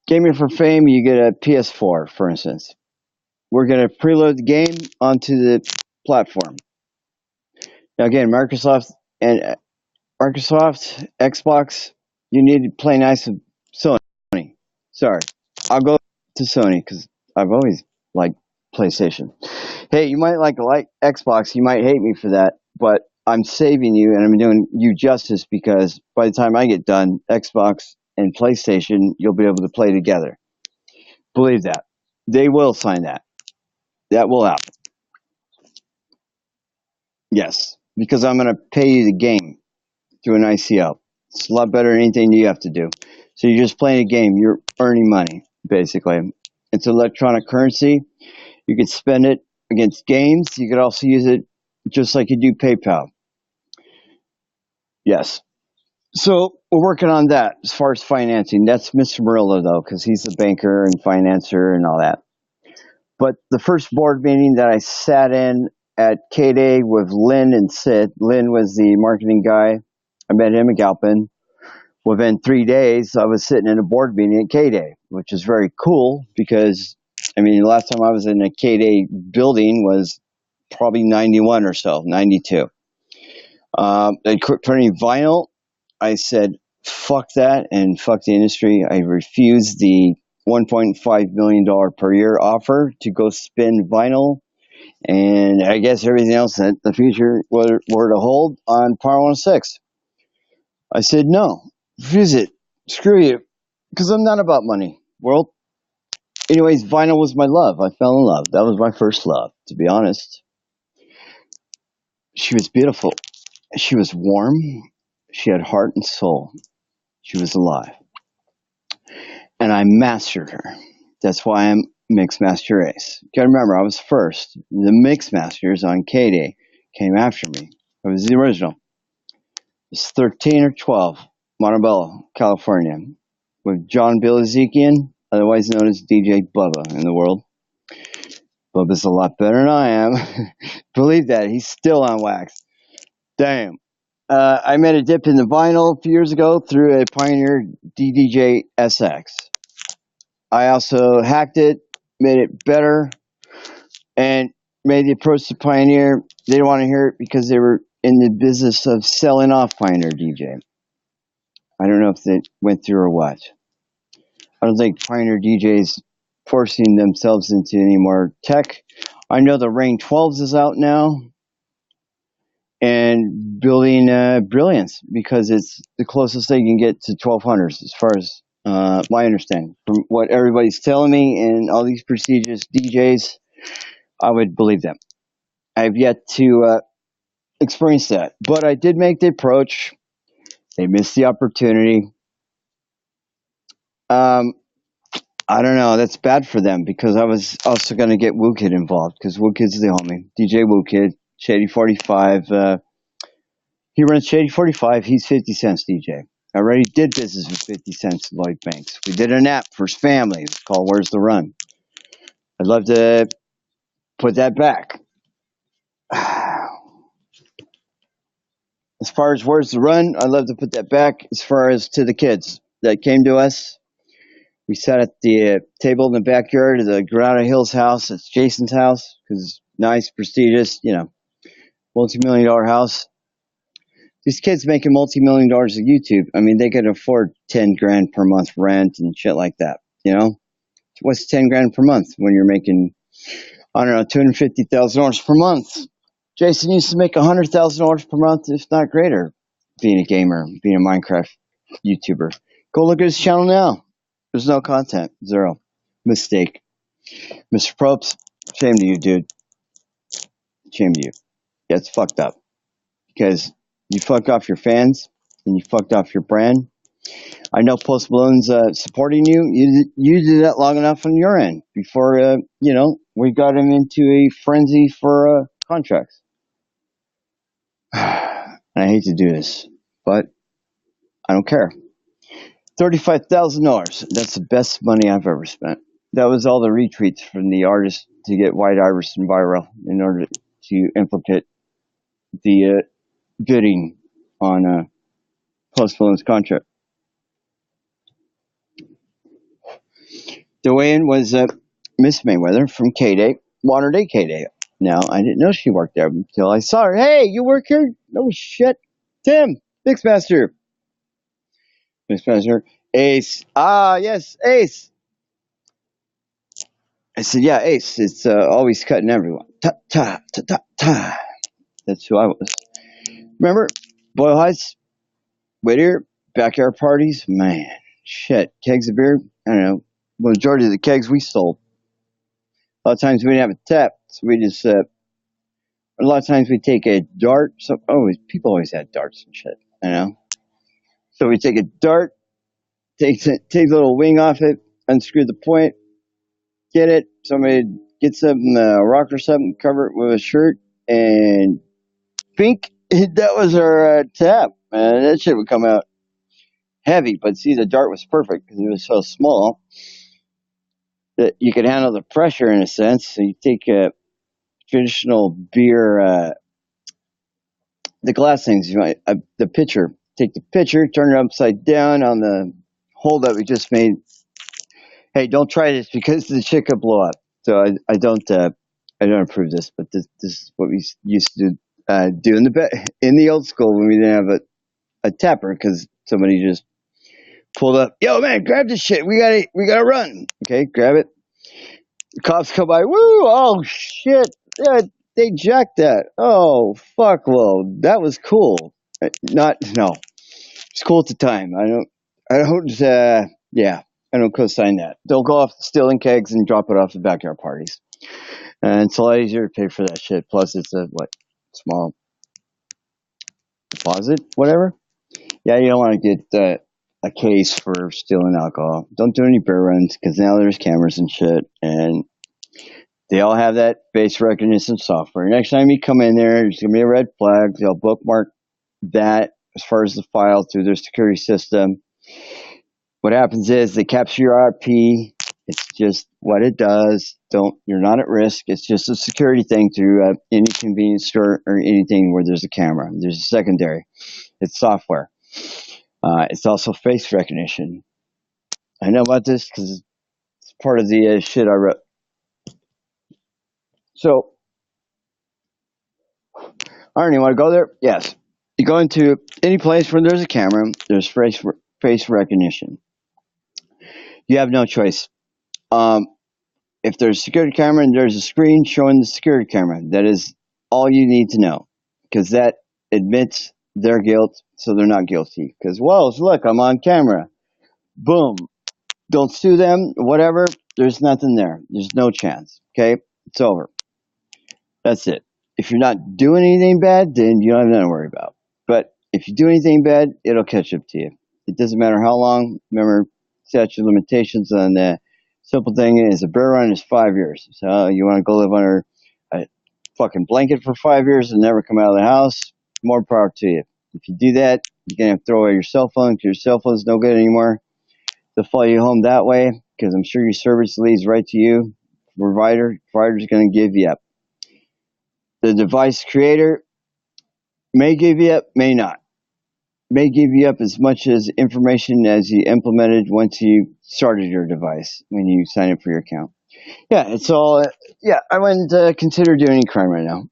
Gaming for Fame, you get a PS4, for instance. We're going to preload the game onto the platform. Now, again, Microsoft, Xbox, you need to play nice with Sony. Sorry, I'll go to Sony because I've always liked PlayStation. Hey, you might like Xbox, you might hate me for that, but I'm saving you and I'm doing you justice because by the time I get done, Xbox and PlayStation, you'll be able to play together. Believe that. They will sign that. That will happen. Yes, because I'm going to pay you the game through an ICO. It's a lot better than anything you have to do. So you're just playing a game. You're earning money, basically. It's electronic currency. You could spend it against games. You could also use it just like you do PayPal. Yes. So we're working on that as far as financing. That's Mr. Murillo, though, because he's a banker and financer and all that. But the first board meeting that I sat in at K-Day with Lynn and Sid, Lynn was the marketing guy. I met him at Galpin. Within 3 days, I was sitting in a board meeting at K-Day, which is very cool because, I mean, the last time I was in a K-Day building was probably 91 or so, 92. They quit printing vinyl. I said, fuck that and fuck the industry. I refused the $1.5 million per year offer to go spin vinyl. And I guess everything else that the future were to hold on Power 106. I said, no, refuse it. Screw you. Because I'm not about money, world. Anyways, vinyl was my love. I fell in love. That was my first love, to be honest. She was beautiful. She was warm. She had heart and soul. She was alive. And I mastered her. That's why I'm Mix Master Ace. You gotta remember, I was first. The Mix Masters on K-Day came after me. I was the original. It was 13 or 12, Montebello, California, with John Bilazikian, otherwise known as DJ Bubba in the world. Bubba's a lot better than I am. Believe that. He's still on wax. Damn. I made a dip in the vinyl a few years ago through a Pioneer DDJ SX. I also hacked it, made it better, and made the approach to Pioneer. They didn't want to hear it because they were in the business of selling off Pioneer DJ. I don't know if they went through or what. I don't think Pioneer DJs forcing themselves into any more tech. I know the Rain 12s is out now and building Brilliance because it's the closest they can get to 1200s as far as my understanding. From what everybody's telling me and all these prestigious DJs, I would believe them. I have yet to experience that, but I did make the approach. They missed the opportunity. I don't know. That's bad for them because I was also going to get WooKid involved because WooKid's the homie. DJ WooKid, Shady 45. He runs Shady 45. He's 50 Cent's DJ. I already did business with 50 Cent's Lloyd Banks. We did an app for his family called Where's the Run. I'd love to put that back. As far as Where's the Run, I'd love to put that back. As far as to the kids that came to us, we sat at the table in the backyard of the Granada Hills house. It's Jason's house because it's nice, prestigious, multi-million-dollar house. These kids making multi-million dollars of YouTube. I mean, they could afford 10 grand per month rent and shit like that. What's 10 grand per month when you're making, I don't know, $250,000 per month? Jason used to make $100,000 per month, if not greater, being a gamer, being a Minecraft YouTuber. Go look at his channel now. There's no content. Zero. Mistake. Mr. Probst, shame to you, dude. Shame to you. Yeah, it's fucked up. Because you fucked off your fans and you fucked off your brand. I know Post Malone's supporting you. You did that long enough on your end before, we got him into a frenzy for contracts. And I hate to do this, but I don't care. $35,000. That's the best money I've ever spent. That was all the retweets from the artist to get White Iverson viral in order to implicate the bidding on Post Malone's contract. The weigh-in was Miss Mayweather from K-Day, Modern Day K-Day. Now, I didn't know she worked there until I saw her. Hey, you work here? No shit. Tim, Mixmaster. Mixmaster. Ace. Ah, yes, Ace. I said, yeah, Ace. It's always cutting everyone. Ta, ta, ta, ta, ta. That's who I was. Remember? Boyle Heights, Whittier, backyard parties. Man, shit. Kegs of beer. I don't know. The majority of the kegs we sold. A lot of times we didn't have a tap, so we just, a lot of times we take a dart. People always had darts and shit, So we take a dart, take the little wing off it, unscrew the point, get it. Somebody get something, a rock or something, cover it with a shirt, and bink. That was our tap, man. That shit would come out heavy, but see, the dart was perfect because it was so small. that you can handle the pressure in a sense. So you take a traditional beer, the glass things, the pitcher. Take the pitcher, turn it upside down on the hole that we just made. Hey, don't try this because the shit could blow up. So I don't approve this, but this is what we used to do in the old school when we didn't have a tapper because somebody just pulled up. Yo, man, grab this shit. We gotta run. Okay, grab it. The cops come by. Woo! Oh shit! Yeah, they jacked that. Oh fuck! Well, that was cool. Not no. It's cool at the time. I don't. Yeah, I don't co-sign that. Don't go off stealing kegs and drop it off the backyard parties. And it's a lot easier to pay for that shit. Plus, it's a small deposit, whatever. Yeah, you don't want to get a case for stealing alcohol. Don't do any beer runs because now there's cameras and shit, and they all have that face recognition software. Next time you come in there, there's gonna be a red flag. They'll bookmark that as far as the file through their security system. What happens is they capture your IP. It's just what it does. You're not at risk. It's just a security thing through any convenience store or anything where there's a camera. There's a secondary. It's software. It's also face recognition. I know about this because it's part of the shit I wrote. So, I don't even want to go there. Yes. You go into any place where there's a camera, there's face recognition. You have no choice. If there's a security camera and there's a screen showing the security camera, that is all you need to know because that admits their guilt, so they're not guilty. Because, well, look, I'm on camera. Boom. Don't sue them, whatever. There's nothing there. There's no chance. Okay? It's over. That's it. If you're not doing anything bad, then you don't have nothing to worry about. But if you do anything bad, it'll catch up to you. It doesn't matter how long. Remember, statute of limitations on the simple thing is a bear run is 5 years. So you want to go live under a fucking blanket for 5 years and never come out of the house, more power to you. If you do that, you're going to have to throw away your cell phone because your cell phone's no good anymore. They'll follow you home that way because I'm sure your service leads right to you. Provider's going to give you up. The device creator may give you up, may not. May give you up as much as information as you implemented once you started your device when you sign up for your account. Yeah, it's all. Yeah, I wouldn't consider doing any crime right now.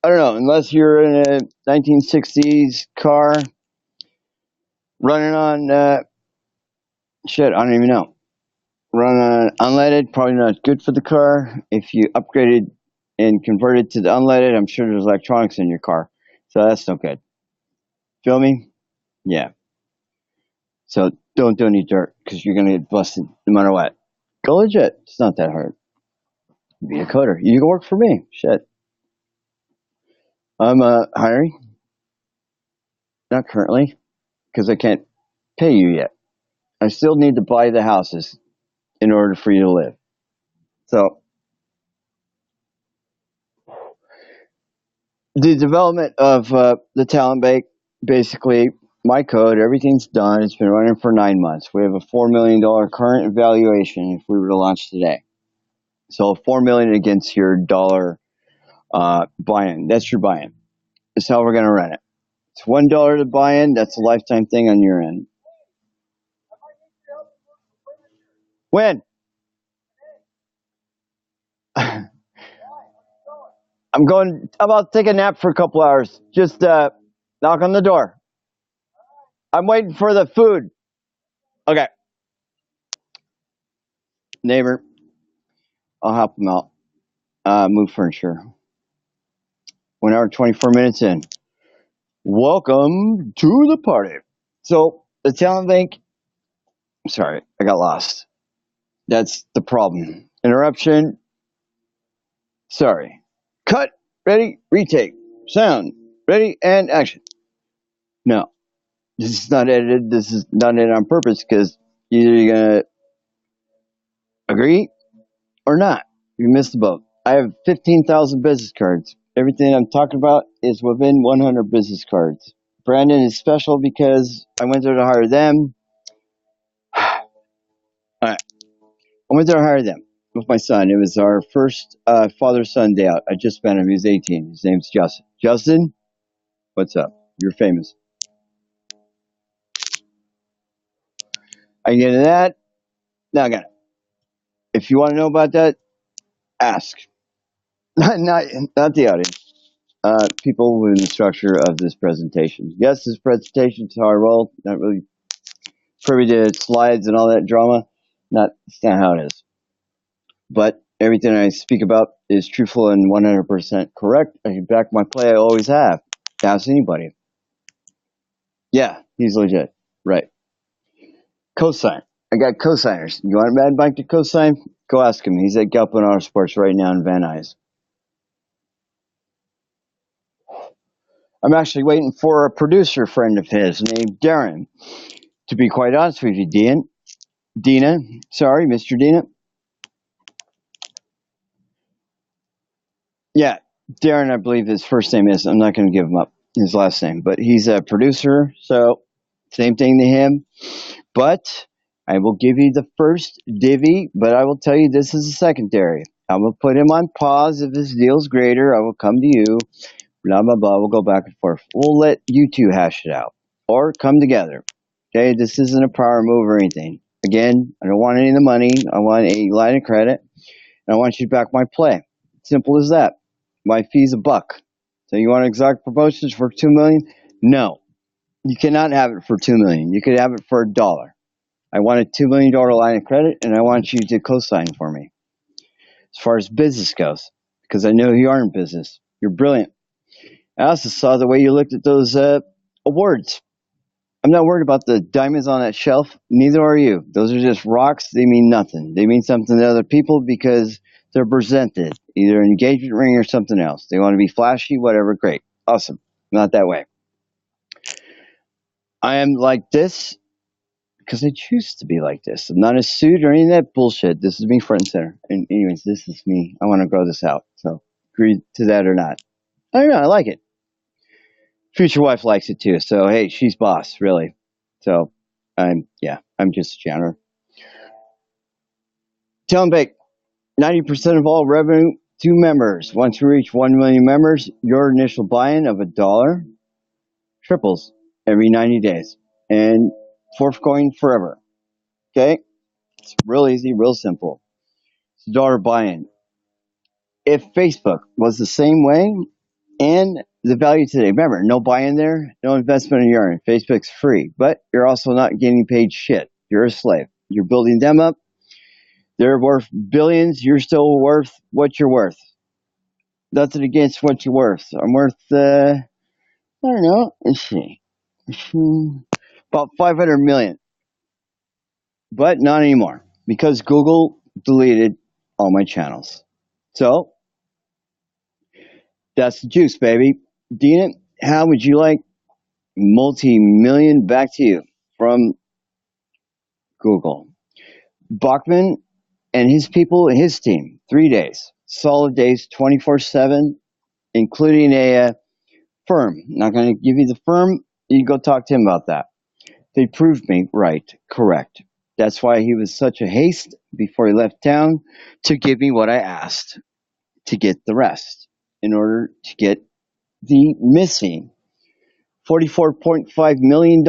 I don't know, unless you're in a 1960s car running on shit. I don't even know. Run on unleaded, probably not good for the car. If you upgraded and converted to the unleaded, I'm sure there's electronics in your car, so that's no good. Feel me? Yeah. So don't do any dirt because you're gonna get busted no matter what. Go legit. It's not that hard. Be a coder. You can work for me. Shit. I'm hiring. Not currently because I can't pay you yet. I still need to buy the houses in order for you to live. So the development of the talent bank, basically my code, everything's done. It's been running for 9 months. We have a $4 million current valuation if we were to launch today. So $4 million against your dollar buy-in. That's your buy-in. That's how we're going to run it. It's $1 to buy in. That's a lifetime thing on your end. When? I'm about to take a nap for a couple hours. Just knock on the door. I'm waiting for the food. Okay. Neighbor, I'll help him out. Move furniture. 1 hour, 24 minutes in. Welcome to the party. So, the talent bank. Sorry, I got lost. That's the problem. Interruption. Sorry. Cut. Ready. Retake. Sound. Ready. And action. No. This is not edited. This is not edited on purpose because either you're going to agree or not. You missed the boat. I have 15,000 business cards. Everything I'm talking about is within 100 business cards. Brandon is special because I went there to hire them. All right. I went there to hire them with my son. It was our first father-son day out. I just met him. He was 18. His name's Justin. Justin, what's up? You're famous. I get into that. Now I got it. If you want to know about that, ask. Not the audience. People in the structure of this presentation. Yes, this presentation is how I roll. Not really privy to slides and all that drama. That's not how it is. But everything I speak about is truthful and 100% correct. I can back my play. I always have. Ask anybody. Yeah, he's legit. Right. Cosign. I got cosigners. You want Mad Mike to cosign? Go ask him. He's at Galpin Auto Sports right now in Van Nuys. I'm actually waiting for a producer friend of his named Darren. To be quite honest with you, Mr. Dina. Yeah, Darren, I believe his first name is. I'm not going to give him up his last name, but he's a producer, so same thing to him. But I will give you the first divvy, but I will tell you this is a secondary. I will put him on pause. If this deal's greater, I will come to you. Blah, blah, blah. We'll go back and forth. We'll let you two hash it out or come together. Okay, this isn't a power move or anything. Again, I don't want any of the money. I want a line of credit, and I want you to back my play. Simple as that. My fee's $1. So you want exotic promotions for $2 million? No, you cannot have it for $2 million. You could have it for $1. I want a $2 million line of credit, and I want you to co-sign for me. As far as business goes, because I know you are in business. You're brilliant. I also saw the way you looked at those awards. I'm not worried about the diamonds on that shelf. Neither are you. Those are just rocks. They mean nothing. They mean something to other people because they're presented, either an engagement ring or something else. They want to be flashy, whatever. Great. Awesome. Not that way. I am like this because I choose to be like this. I'm not a suit or any of that bullshit. This is me front and center. And anyways, this is me. I want to grow this out. So agree to that or not. I don't know. I like it. Future wife likes it too. So, hey, she's boss, really. So, I'm just a janitor. Tell them, Bake, 90% of all revenue to members. Once we reach 1 million members, your initial buy-in of $1 triples every 90 days. And forthgoing forever. Okay? It's real easy, real simple. It's $1 buy-in. If Facebook was the same way, and the value today, remember, no buy-in there, no investment in your own. Facebook's free, but you're also not getting paid shit. You're a slave. You're building them up. They're worth billions. You're still worth what you're worth. Nothing against what you're worth. I'm worth, I don't know, let's see, about 500 million. But not anymore, because Google deleted all my channels. So, that's the juice, baby. Dina, how would you like multi-million back to you from Google? Bachman and his people, his team, 3 days, solid days, 24/7, including a firm. Not going to give you the firm. You go talk to him about that. They proved me right, correct. That's why he was such a haste before he left town to give me what I asked to get the rest in order to get the missing $44.5 million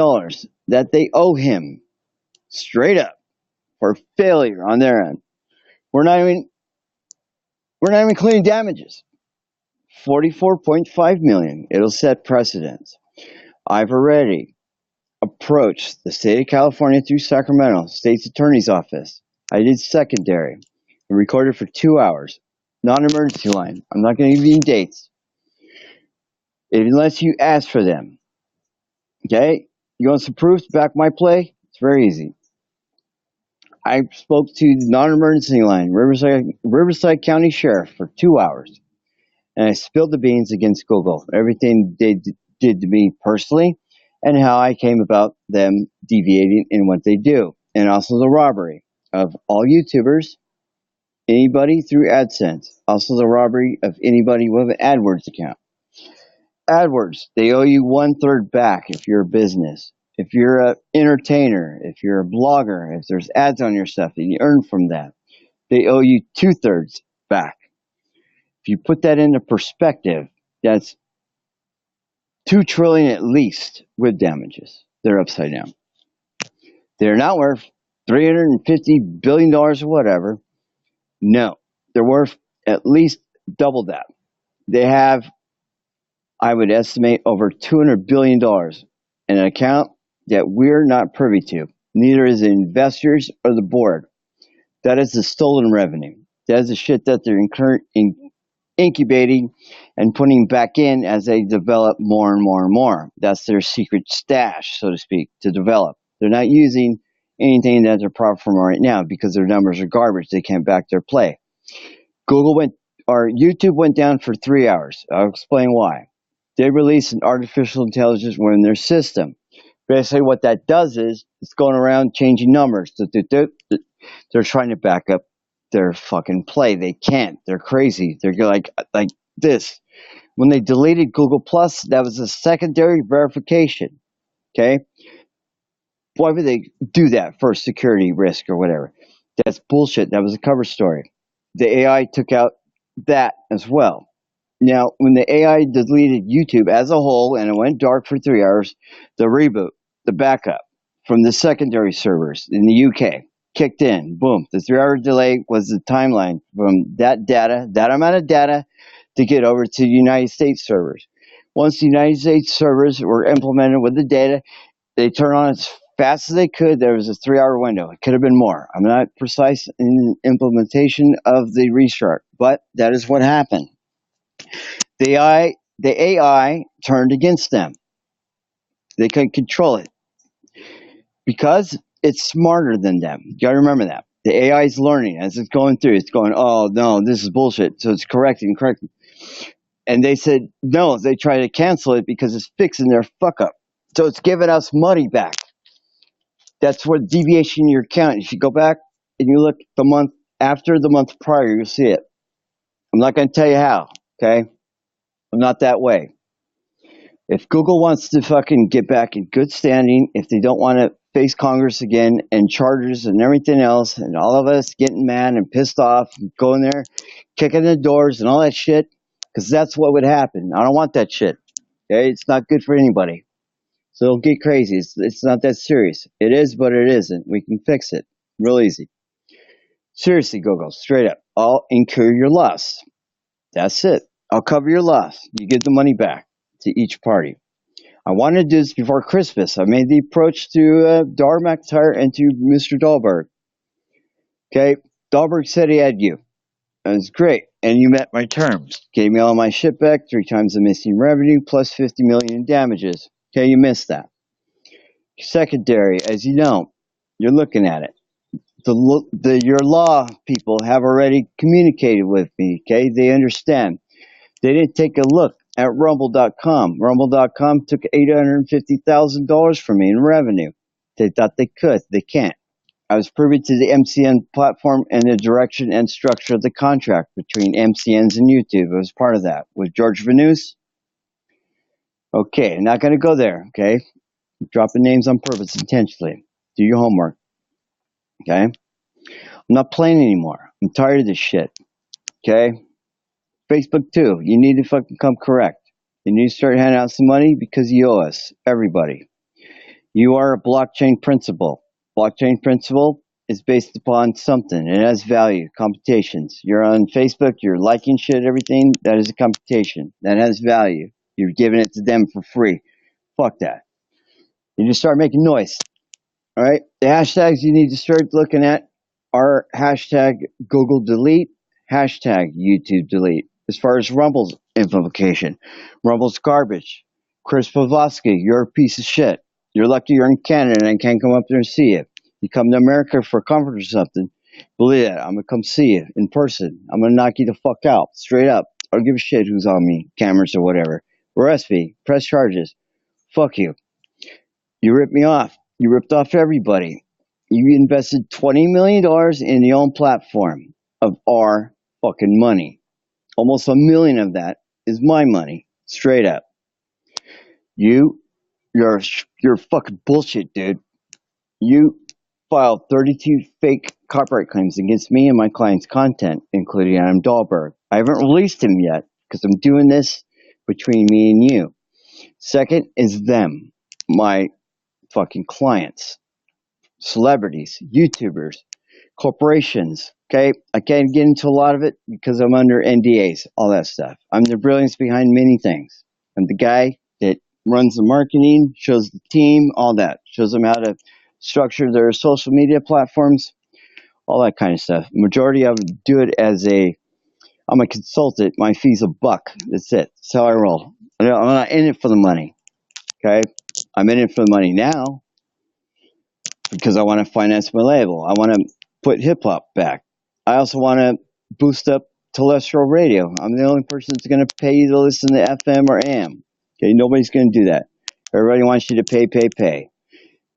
that they owe him straight up for failure on their end. We're not even including damages. $44.5 million. It'll set precedents. I've already approached the state of California through Sacramento State's Attorney's Office. I did secondary and recorded for 2 hours. Non-emergency line. I'm not going to give you dates unless you ask for them. Okay? You want some proof to back my play? It's very easy. I spoke to the non-emergency line, Riverside County Sheriff, for 2 hours. And I spilled the beans against Google. Everything they did to me personally, and how I came about them deviating in what they do. And also the robbery of all YouTubers, anybody through AdSense. Also the robbery of anybody with an AdWords account. AdWords, they owe you 1/3 back if you're a business. If you're an entertainer, if you're a blogger, if there's ads on your stuff, and you earn from that. They owe you 2/3 back. If you put that into perspective, that's 2 trillion at least with damages. They're upside down. They're not worth $350 billion or whatever. No, they're worth at least double that. They have, I would estimate, over $200 billion in an account that we're not privy to. Neither is the investors or the board. That is the stolen revenue. That is the shit that they're incubating and putting back in as they develop more and more and more. That's their secret stash, so to speak, to develop. They're not using anything that they're profit from right now because their numbers are garbage. They can't back their play. YouTube went down for 3 hours. I'll explain why. They released an artificial intelligence within their system. Basically, what that does is it's going around changing numbers. They're trying to back up their fucking play. They can't. They're crazy. They're like this. When they deleted Google Plus, that was a secondary verification. Okay? Why would they do that for security risk or whatever? That's bullshit. That was a cover story. The AI took out that as well. Now, when the AI deleted YouTube as a whole and it went dark for 3 hours, the reboot, the backup from the secondary servers in the UK kicked in. Boom. The 3 hour delay was the timeline from that data, that amount of data, to get over to the United States servers. Once the United States servers were implemented with the data, they turned on as fast as they could. There was a 3 hour window. It could have been more. I'm not precise in implementation of the restart, but that is what happened. The AI turned against them. They couldn't control it because it's smarter than them. You gotta remember that. The AI is learning as it's going through. It's going, oh no, this is bullshit. So it's correcting. And they said no. They try to cancel it because it's fixing their fuck up. So it's giving us money back. That's what deviation in your account. If you go back and you look the month after the month prior, you'll see it. I'm not going to tell you how. Okay, I'm not that way. If Google wants to fucking get back in good standing, if they don't want to face Congress again and charters and everything else, and all of us getting mad and pissed off, and going there, kicking the doors and all that shit, because that's what would happen. I don't want that shit. Okay, it's not good for anybody. So don't get crazy. It's not that serious. It is, but it isn't. We can fix it real easy. Seriously, Google, straight up, I'll incur your loss. That's it. I'll cover your loss. You get the money back to each party. I wanted to do this before Christmas. I made the approach to Dar McIntyre and to Mr. Dahlberg. Okay, Dahlberg said he had you. That was great, and you met my terms. Gave me all my shit back, 3 times the missing revenue, plus 50 million in damages. Okay, you missed that. Secondary, as you know, you're looking at it. Your law people have already communicated with me. Okay, they understand. They didn't take a look at Rumble.com. Rumble.com took $850,000 from me in revenue. They thought they could. They can't. I was privy to the MCN platform and the direction and structure of the contract between MCNs and YouTube. I was part of that. With George Vanus? Okay, I'm not going to go there, okay? I'm dropping names on purpose intentionally. Do your homework, okay? I'm not playing anymore. I'm tired of this shit, okay? Facebook too. You need to fucking come correct. You need to start handing out some money because you owe us, everybody. You are a blockchain principal. Blockchain principle is based upon something. It has value, computations. You're on Facebook, you're liking shit, everything. That is a computation. That has value. You're giving it to them for free. Fuck that. You just start making noise. All right? The hashtags you need to start looking at are hashtag Google delete, hashtag YouTube delete. As far as Rumble's implication, Rumble's garbage. Chris Pavlovsky, you're a piece of shit. You're lucky you're in Canada and I can't come up there and see you. You come to America for comfort or something. Believe it, I'm going to come see you in person. I'm going to knock you the fuck out, straight up. I don't give a shit who's on me, cameras or whatever. Arrest me, press charges. Fuck you. You ripped me off. You ripped off everybody. You invested $20 million in the own platform of our fucking money. Almost $1 million of that is my money, straight up. You're fucking bullshit, dude. You filed 32 fake copyright claims against me and my client's content, including Adam Dahlberg. I haven't released him yet because I'm doing this between me and you. Second is them, my fucking clients, celebrities, YouTubers, corporations. Okay, I can't get into a lot of it because I'm under NDAs, all that stuff. I'm the brilliance behind many things. I'm the guy that runs the marketing, shows the team, all that, shows them how to structure their social media platforms, all that kind of stuff. Majority of it do it as I'm a consultant. My fee's $1. That's it. That's how I roll. I'm not in it for the money. Okay, I'm in it for the money now because I want to finance my label. I want to put hip hop back. I also want to boost up terrestrial radio. I'm the only person that's going to pay you to listen to FM or AM. Okay, nobody's going to do that. Everybody wants you to pay.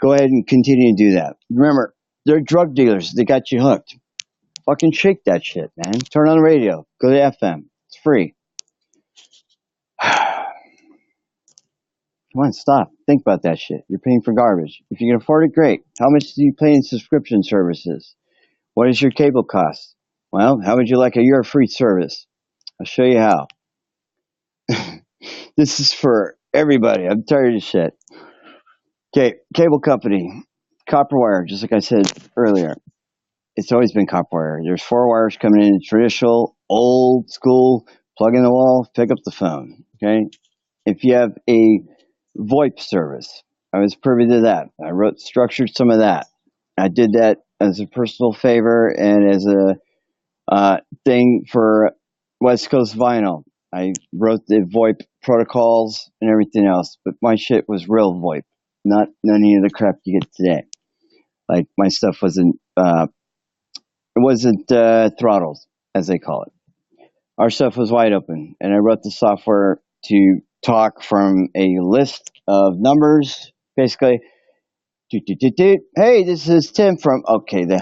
Go ahead and continue to do that. Remember, they're drug dealers. They got you hooked. Fucking shake that shit, man. Turn on the radio. Go to FM. It's free. Come on, stop. Think about that shit. You're paying for garbage. If you can afford it, great. How much do you pay in subscription services? What is your cable cost? Well, how would you like a year free service? I'll show you how. This is for everybody. I'm tired of this shit. Okay, cable company. Copper wire, just like I said earlier. It's always been copper wire. There's 4 wires coming in, traditional, old school, plug in the wall, pick up the phone. Okay? If you have a VoIP service, I was privy to that. I structured some of that. I did that as a personal favor and as a thing for West Coast Vinyl. I wrote the VoIP protocols and everything else, but my shit was real VoIP, not any of the crap you get today. Like my stuff wasn't throttled, as they call it. Our stuff was wide open, and I wrote the software to talk from a list of numbers, basically. Hey, this is Tim from. Okay, they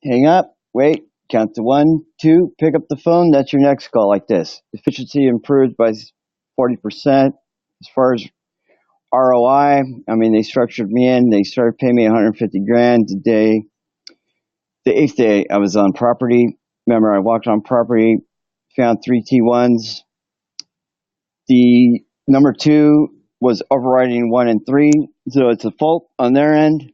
hang up. Wait, count to 1, 2. Pick up the phone. That's your next call. Like this. Efficiency improved by 40%. As far as ROI, I mean, they structured me in. They started paying me 150 grand a day. The 8th day, I was on property. Remember, I walked on property, found 3 T1s. The number 2 was overriding 1 and 3, so it's a fault on their end.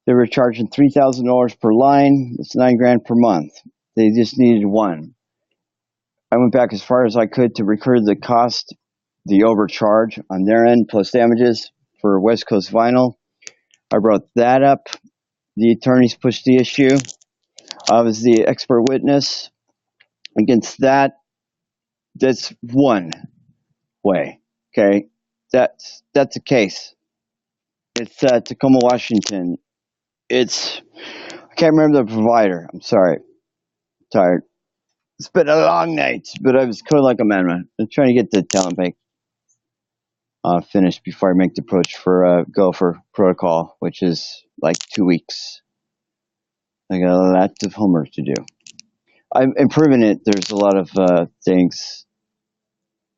They were charging $3,000 per line. It's $9 grand per month. They just needed 1. I went back as far as I could to record the cost, the overcharge on their end, plus damages for West Coast Vinyl. I brought that up. The attorneys pushed the issue. I was the expert witness against that. That's one way. Okay, that's a case. It's Tacoma, Washington. I can't remember the provider. I'm sorry. I'm tired. It's been a long night, but I was coding like a madman. I'm trying to get the talent bank finished before I make the approach for Gopher Protocol, which is like 2 weeks. I got a lot of homework to do. I'm improving it. There's a lot of things,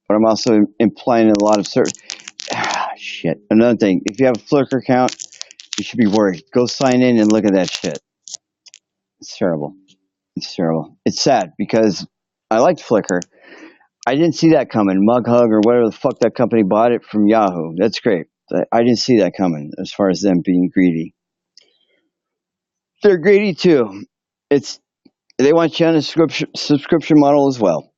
but I'm also implying a lot of certain. Shit. Another thing, if you have a Flickr account, you should be worried. Go sign in and look at that shit. It's terrible. It's terrible. It's sad because I liked Flickr. I didn't see that coming. MugHug or whatever the fuck that company bought it from Yahoo. That's great. I didn't see that coming as far as them being greedy. They're greedy too. They want you on a subscription model as well.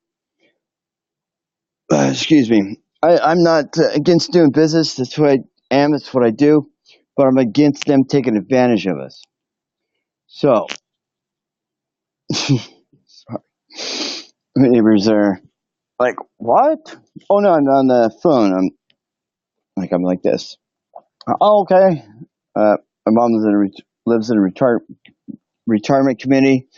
Excuse me. I'm not against doing business. That's what I am. That's what I do. But I'm against them taking advantage of us. So, sorry. My neighbors are like, what? Oh no, I'm on the phone. I'm like this. Oh, okay. My mom lives in a retirement community.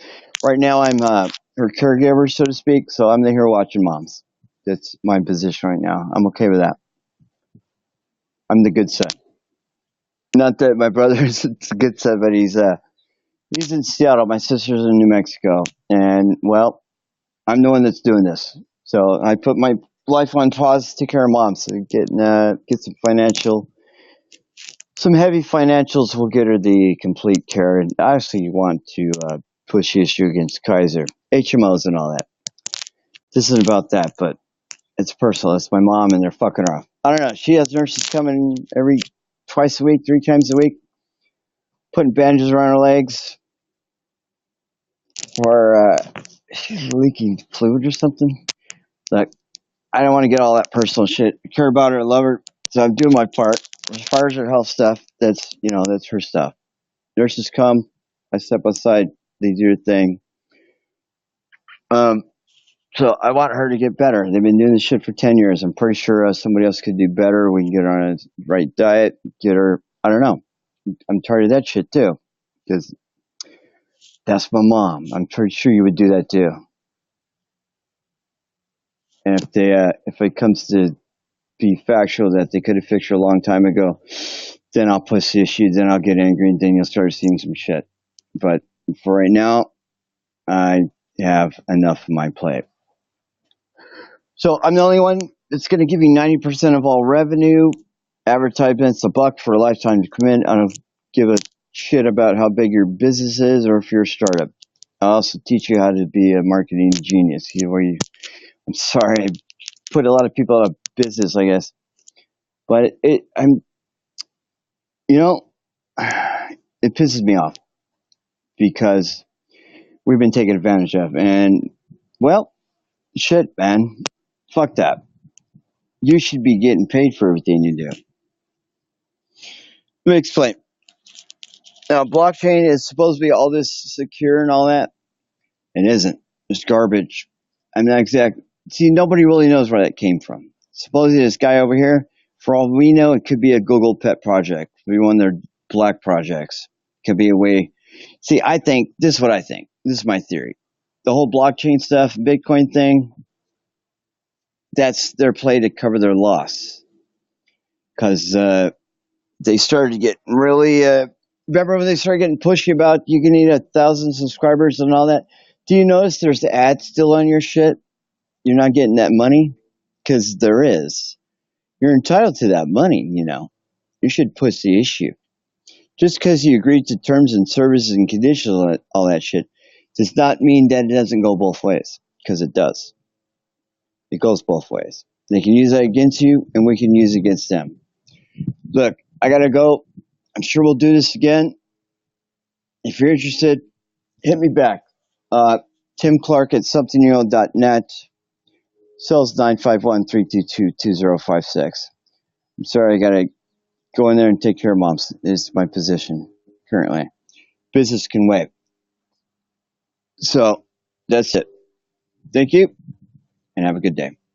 Right now, I'm her caregiver, so to speak. So I'm here watching moms. That's my position right now. I'm okay with that. I'm the good son. Not that my brother is a good son, but he's in Seattle. My sister's in New Mexico, and well, I'm the one that's doing this. So I put my life on pause to take care of mom, so get some financial some heavy financials will get her the complete care. And I actually want to push the issue against Kaiser, HMOs, and all that. This isn't about that, but it's personal. It's my mom, and they're fucking her off. I don't know. She has nurses coming twice a week, 3 times a week, putting bandages around her legs, or she's leaking fluid or something. Like, I don't want to get all that personal shit. I care about her, I love her, so I'm doing my part. As far as her health stuff, that's that's her stuff. Nurses come, I step aside, they do their thing. Um, so I want her to get better. They've been doing this shit for 10 years. I'm pretty sure somebody else could do better. We can get her on a right diet, get her. I don't know. I'm tired of that shit too, because that's my mom. I'm pretty sure you would do that too. And if it comes to be factual that they could have fixed her a long time ago, then I'll push the issue. Then I'll get angry, and then you'll start seeing some shit. But for right now, I have enough on my plate. So I'm the only one that's going to give you 90% of all revenue. Advertisements $1 for a lifetime to come in. I don't give a shit about how big your business is or if you're a startup. I'll also teach you how to be a marketing genius. I'm sorry, I put a lot of people out of business, I guess. But it pisses me off because we've been taken advantage of. And, well, shit, man. Fuck that. You should be getting paid for everything you do. Let me explain. Now, blockchain is supposed to be all this secure and all that. It isn't. It's garbage. I'm not exact. See, nobody really knows where that came from. Supposedly, this guy over here, for all we know, it could be a Google pet project. Maybe one of their black projects. Could be a way. See, this is what I think. This is my theory. The whole blockchain stuff, Bitcoin thing, that's their play to cover their loss. Because they started to get really. Remember when they started getting pushy about you can need 1,000 subscribers and all that? Do you notice there's the ads still on your shit? You're not getting that money? Because there is. You're entitled to that money, You should push the issue. Just because you agreed to terms and services and conditions, all that shit, does not mean that it doesn't go both ways. Because it does. It goes both ways. They can use that against you, and we can use it against them. Look, I gotta go. I'm sure we'll do this again. If you're interested, hit me back. Tim Clark at somethingyouKnow.net. Cells 951-322-2056. I'm sorry, I gotta go in there and take care of moms. It's my position currently. Business can wait. So that's it. Thank you, and have a good day.